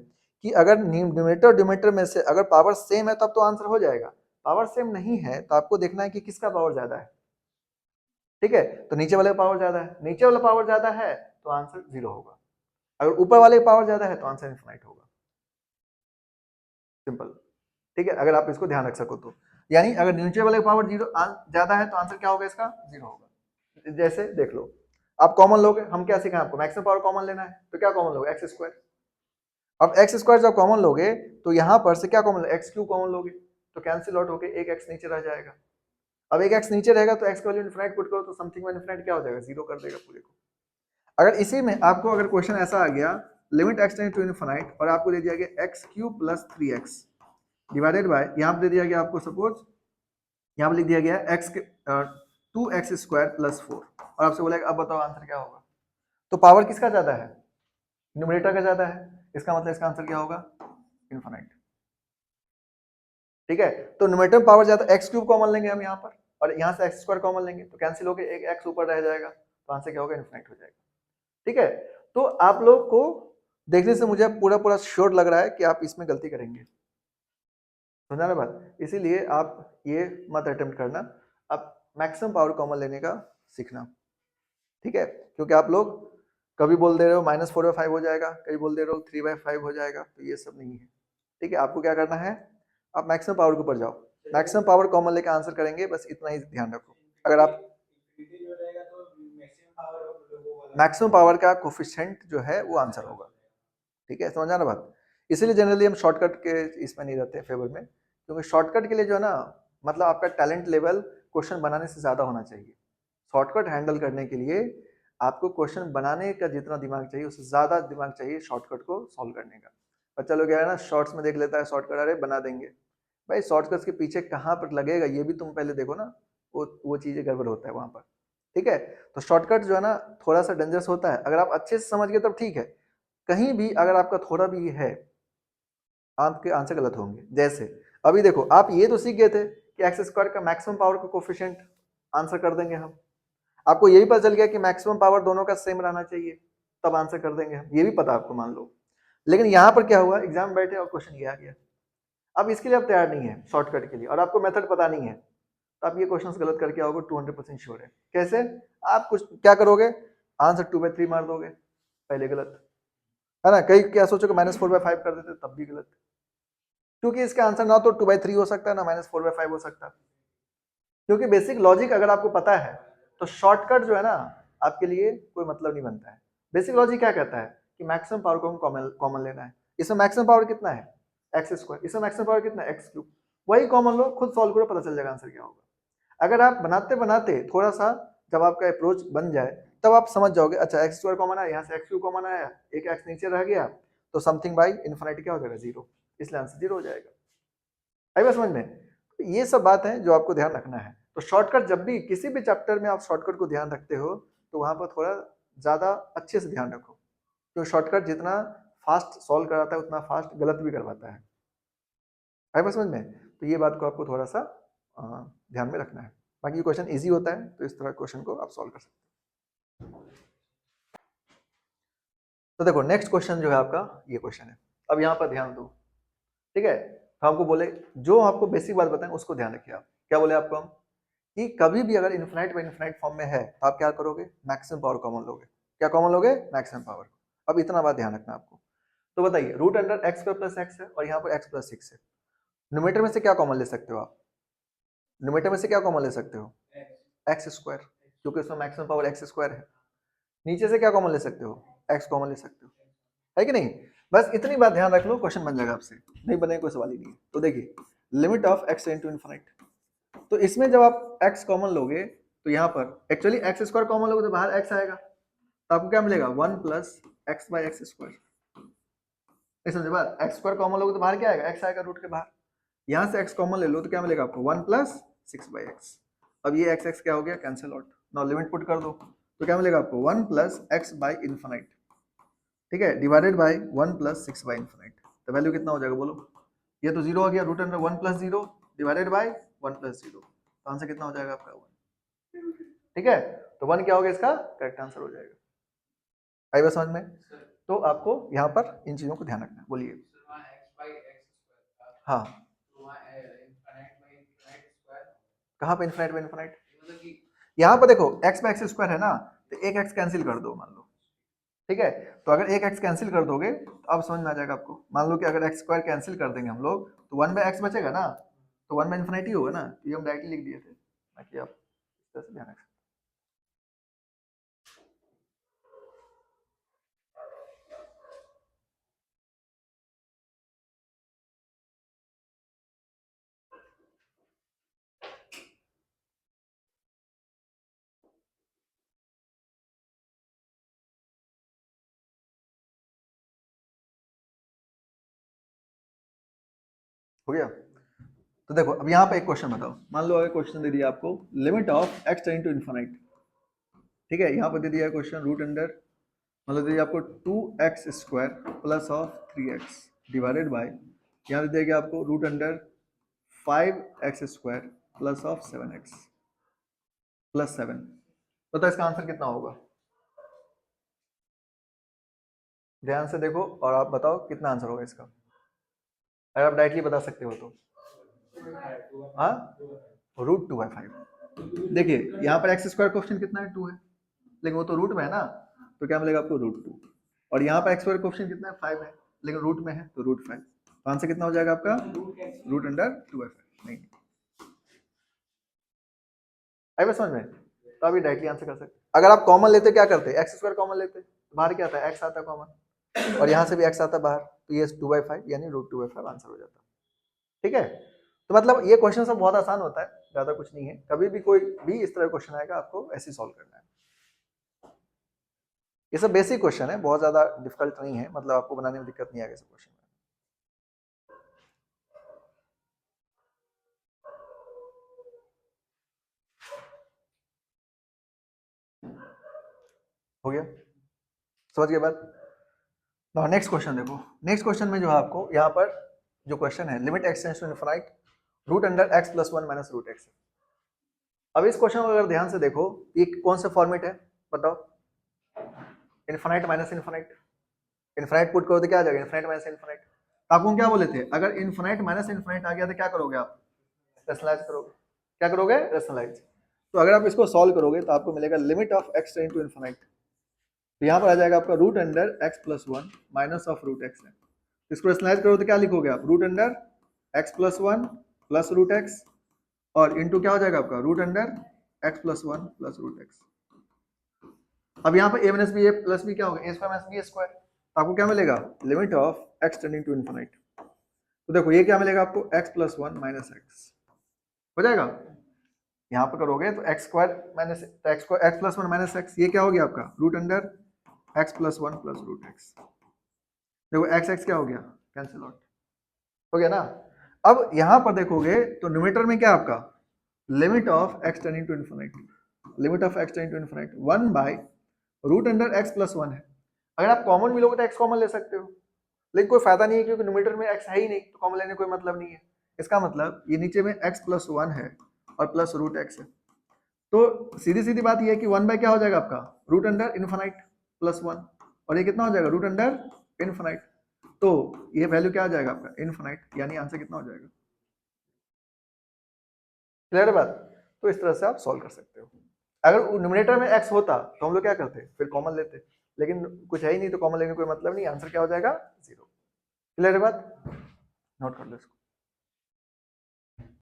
कि अगर न्यूमरेटर और डिनोमिनेटर में से अगर पावर सेम है तब तो आंसर हो जाएगा, पावर सेम नहीं है तो आपको देखना है कि किसका पावर ज्यादा है, ठीक है। तो नीचे वाले का पावर ज्यादा है, नीचे वाला पावर ज्यादा है तो आंसर 0 होगा, अगर ऊपर वाले का पावर ज्यादा है तो आंसर इनफिनाइट होगा, सिंपल, ठीक है। अगर आप इसको ध्यान रख सको तो, यानी अगर नीचे वाले का पावर 0 ज्यादा है तो आंसर क्या होगा? इसका 0 होगा। जैसे देख लो, आप कॉमन लोगे, हम क्या सीखा आपको? मैक्सिमम पावर कॉमन लेना है, तो क्या कॉमन लोगे? x²। अब x² जब कॉमन लोगे तो यहां पर से क्या कॉमन लोगे? x³ कॉमन लोगे, तो कैंसिल आउट होके एक x नीचे रह जाएगा। अब एक x नीचे रहेगा तो x का वैल्यू इनफिनाइट पुट करो तो समथिंग में इनफिनाइट क्या हो जाएगा? 0 कर देगा पूरे को। अगर इसी में आपको अगर क्वेश्चन ऐसा आ गया, limit x tend to infinite, और आपको दे दिया गया x³ + 3x डिवाइडेड बाय, यहाँ पे दे दिया गया आपको सपोज, यहाँ पे लिख दिया गया x 2x² + 4, और आपसे बोला अब बताओ आंसर क्या होगा? तो पावर किसका ज्यादा है? न्यूमरेटर का ज्यादा है, इसका मतलब इसका आंसर क्या होगा? इनफिनाइट, ठीक है। तो न्यूमरेटर पावर ज्यादा, x³ कॉमन लेंगे हम यहाँ पर, और यहाँ से x² कॉमन लेंगे तो कैंसिल होकर एक x ऊपर रह जाएगा, तो आंसर क्या होगा? इनफिनाइट हो जाएगा, ठीक है। तो आप लोग को देखने से मुझे पूरा पूरा श्योर लग रहा है कि आप इसमें गलती करेंगे, समझा ना बात? इसीलिए आप ये मत अटेम्प्ट करना, आप मैक्सिमम पावर कॉमन लेने का सीखना, ठीक है। क्योंकि आप लोग कभी बोल दे रहे हो -4/5 हो जाएगा, कभी बोल दे रहे हो 3/5 हो जाएगा, तो ये सब नहीं है, ठीक है। आपको क्या करना है, आप मैक्सिमम पावर के ऊपर जाओ, मैक्सिमम पावर कॉमन लेकर आंसर करेंगे, बस इतना ही ध्यान रखो। अगर आप मैक्सिमम पावर का कोफिशिएंट जो है वो आंसर होगा, ठीक है, समझ आ ना बात? इसीलिए जनरली हम शॉर्टकट के इसमें नहीं रहते फेवर में, क्योंकि शॉर्टकट के लिए जो है ना, मतलब आपका टैलेंट लेवल क्वेश्चन बनाने से ज्यादा होना चाहिए। शॉर्टकट हैंडल करने के लिए आपको क्वेश्चन बनाने का जितना दिमाग चाहिए उससे ज्यादा दिमाग चाहिए शॉर्टकट को सॉल्व करने का। बच्चा लोग क्या है ना, शॉर्ट्स में देख लेता है शॉर्टकट, अरे बना देंगे, भाई शॉर्टकट के पीछे कहाँ पर लगेगा ये भी तुम पहले देखो ना, वो चीजें गड़बड़ होता है वहां पर, ठीक है। तो शॉर्टकट जो है ना थोड़ा सा डेंजरस होता है, अगर आप अच्छे से समझ गए तब ठीक है, कहीं भी अगर आपका थोड़ा भी है आपके आंसर गलत होंगे। जैसे अभी देखो, आप ये तो सीख गए थे कि x² का मैक्सिमम पावर का कोफिशिएंट आंसर कर देंगे हम, आपको ये भी पता चल गया कि मैक्सिमम पावर दोनों का सेम रहना चाहिए, तब आंसर कर देंगे हम, ये भी पता आपको मान लो। लेकिन यहाँ पर क्या हुआ, एग्जाम बैठे और क्वेश्चन ये आ गया, अब इसके लिए आप तैयार नहीं है शॉर्टकट के लिए, और आपको मेथड पता नहीं है, तो आप ये क्वेश्चन गलत करके आओगे 200% श्योर है। कैसे? आप कुछ क्या करोगे, आंसर 2/3 मार दोगे, पहले गलत है ना, कई क्या सोचोगे -4/5 कर देते तब भी गलत, क्योंकि इसका आंसर ना तो 2/3 हो सकता है ना -4/5 हो सकता है, क्योंकि बेसिक लॉजिक अगर आपको पता है तो शॉर्टकट जो है ना आपके लिए कोई मतलब नहीं बनता है। बेसिक लॉजिक क्या कहता है कि मैक्सिमम पावर को कॉमन लेना है, इसमें मैक्सिमम पावर कितना है? x², इसमें मैक्सिमम पावर कितना है? x³, वही कॉमन लो, खुद सॉल्व करो, पता चल जाएगा आंसर क्या होगा। अगर आप बनाते बनाते थोड़ा सा जब आपका अप्रोच बन जाए तब आप समझ जाओगे, अच्छा x² कॉमन आया, यहाँ से x³ कॉमन आया, एक x नीचे रह गया, तो समथिंग बाई इनफिनिटी क्या हो जाएगा? 0, इसलिए आंसर 0 हो जाएगा। आई बात समझ में? तो ये सब बात है जो आपको ध्यान रखना है। तो शॉर्टकट जब भी किसी भी चैप्टर में आप शॉर्टकट को ध्यान रखते हो तो वहां पर थोड़ा ज्यादा अच्छे से ध्यान रखो, क्योंकि शॉर्टकट जितना फास्ट सॉल्व कराता है उतना फास्ट गलत भी करवाता है। आई बात समझ में? तो ये बात को आपको थोड़ा सा ध्यान में रखना है। बाकी क्वेश्चन इजी होता है तो इस तरह क्वेश्चन को आप सॉल्व कर सकते हैं। तो देखो नेक्स्ट क्वेश्चन जो है आपका ये क्वेश्चन है। अब यहाँ पर ध्यान दो, ठीक है। तो हमको बोले जो आपको बेसिक बात बताएं उसको ध्यान रखिए। आप क्या बोले आपको हम कि कभी भी अगर इनफिनाइट बाय इनफिनाइट फॉर्म में है तो आप क्या करोगे, मैक्सिमम पावर कॉमन लोगे। क्या कॉमन लोगे, मैक्सिमम पावर। अब इतना बात ध्यान रखना आपको। तो बताइए root under x square plus x है और यहाँ पर एक्स प्लस 6 है। न्यूमेटर में से क्या कॉमन ले सकते हो आप, न्यूमेटर में से क्या कॉमन ले सकते हो, एक्स स्क्वायर, क्योंकि उसमें मैक्सिमम पावर एक्स स्क्वायर है। नीचे से क्या कॉमन ले सकते हो, एक्स कॉमन ले सकते हो, है कि नहीं। बस इतनी बात ध्यान रख लो, क्वेश्चन बन जाएगा आपसे, नहीं बनेगा कोई सवाल ही नहीं है। तो देखिए limit of x into infinite, तो इसमें जब आप x कॉमन लोगे तो यहाँ पर एक्चुअली एक्स स्क्वायर कॉमन लोगे तो बाहर x आएगा, तो आपको क्या मिलेगा 1 plus x by x square. समझे बात, एक्स स्क्वायर कॉमन लोगे तो बाहर क्या आएगा, x आएगा रूट के बाहर। यहाँ से x कॉमन ले लो तो क्या मिलेगा आपको 1 प्लस 6 बाई एक्स। अब ये x क्या हो गया, cancel out. Now limit put कर दो तो क्या मिलेगा आपको 1 प्लस एक्स बाई इनफिनिट, ठीक है, divided by 1 plus 6 by infinite. तो वैल्यू कितना हो जाएगा बोलो, ये तो जीरो हो गया, root under 1 plus 0 divided by 1 plus 0। तो आंसर कितना हो जाएगा आपका 1, ठीक है। तो 1 क्या होगा इसका करेक्ट आंसर हो जाएगा। आई बात समझ में। तो आपको यहाँ पर इन चीजों को ध्यान रखना है। बोलिए। हाँ कहाँ पे इनफिनिट बाई इनफिनिट, यहाँ पर देखो x बाई एक्स स्क्वायर है ना, तो एक x कैंसिल कर दो मान लो, ठीक है। तो अगर एक x कैंसिल कर दोगे तो अब समझ में आ जाएगा आपको। मान लो कि अगर x स्क्वायर कैंसिल कर देंगे हम लोग तो 1 बाई एक्स बचेगा ना, तो 1 बाई इनफिनिटी होगा ना। तो ये हम डायरेक्टली लिख दिए थे ताकि आप इस तरह से ध्यान रख। हो गया। तो देखो अब यहाँ पे एक क्वेश्चन बताओ, मान लो अगर क्वेश्चन दे दिया आपको limit of x tending to infinite, ठीक है। यहाँ पर दे दिया क्वेश्चन रूट अंडर, मतलब दे दिया आपको 2x square plus of 3x divided by, यहाँ दे दिया आपको root under 5x square plus of 7x plus 7। तो इसका आंसर कितना होगा, ध्यान से देखो और आप बताओ कितना आंसर होगा इसका। अगर आप डायरेक्टली बता सकते हो तो हाँ रूट 2/5। देखिए यहाँ पर एक्स स्क्वायर क्वेश्चन कितना है 2 है, लेकिन वो तो रूट में है ना, तो क्या मिलेगा आपको रूट 2। और यहाँ पर एक्स स्क्वायर क्वेश्चन कितना है 5 है, लेकिन रूट में है तो रूट 5। तो आंसर कितना हो जाएगा आपका रूट अंडर 2/5। नहीं आई बस समझ में। तो अभी डायरेक्टली आंसर कर सकते। अगर आप कॉमन लेते क्या करते, एक्स स्क्वायर कॉमन लेते तो बाहर क्या आता है एक्स आता है कॉमन, और यहाँ से भी एक्स आता है बाहर, तो ये 2/5 यानी रूट 2/5 आंसर हो जाता है, ठीक है। तो मतलब ये क्वेश्चन सब बहुत आसान होता है, ज्यादा कुछ नहीं है। कभी भी कोई भी इस तरह क्वेश्चन आएगा आपको ऐसे सॉल्व करना है। ये सब बेसिक क्वेश्चन है, बहुत ज्यादा डिफिकल्ट नहीं है, मतलब आपको बनाने में दिक्कत नहीं आएगा सब क्वेश्चन में। हो गया, समझ गए बात। नेक्स्ट क्वेश्चन देखो, नेक्स्ट क्वेश्चन में जो है आपको यहाँ पर जो क्वेश्चन है limit x tends to infinite root under x plus 1 minus root x. अब इस क्वेश्चन को अगर ध्यान से देखो ये कौन सा फॉर्मेट है बताओ, infinite minus infinite. Infinite put करो तो क्या आ जाएगा इनफिनिट माइनस इनफिनिट। आपको क्या बोले थे, अगर इनफिनिट माइनस इनफिनिट आ गया तो क्या करोगे आप, रैशनलाइज करोगे। क्या करोगे, रैशनलाइज। तो अगर आप इसको सॉल्व करोगे तो आपको मिलेगा limit of x tend to infinite, तो यहाँ पर आ जाएगा आपका root under x plus 1 minus of root x है। इसको रैशनलाइज करो तो क्या लिखोगे आप, root under x plus 1 plus root x और इंटू क्या हो जाएगा आपका root under x plus 1 plus root x. अब यहाँ पर a minus b, a plus b क्या होगा, a square minus b square. तो आपको क्या मिलेगा limit of x tending to infinite. तो देखो ये क्या मिलेगा आपको x प्लस 1 माइनस एक्स हो जाएगा। यहाँ पर करोगे तो x square minus x plus 1 minus x, ये क्या हो गया आपका root under x plus 1 plus root x. देखो एक्स एक्स क्या हो गया, कैंसिल आउट हो गया ना। अब यहाँ पर देखोगे तो न्यूमेटर में क्या आपका limit of x tending to infinite, limit of x tending to infinite 1 by root under x plus 1 है। अगर आप कॉमन मिलोगे तो एक्स कॉमन ले सकते हो, लेकिन कोई फायदा नहीं है क्योंकि न्यूमेटर में एक्स है ही नहीं, तो कॉमन लेने कोई मतलब नहीं है। इसका मतलब ये नीचे में एक्स प्लस 1 है और प्लस रूट एक्स है, तो सीधी सीधी बात ये है कि 1 बाय क्या हो जाएगा आपका, रूट अंडर इन्फाइनाइट प्लस 1, और ये कितना हो जाएगा, रूट अंडर इन्फाइनाइट। तो ये वैल्यू क्या आ जाएगा आपका, इन्फाइनाइट, यानी आंसर कितना हो जाएगा। क्लियर है बात। तो इस तरह से आप सॉल्व कर सकते हो। अगर न्यूमरेटर में x होता तो हम लोग क्या करते, फिर कॉमन लेते, लेकिन कुछ है ही नहीं तो कॉमन लेने का कोई मतलब नहीं, आंसर क्या हो जाएगा 0। क्लियर है बात, नोट कर लो इसको।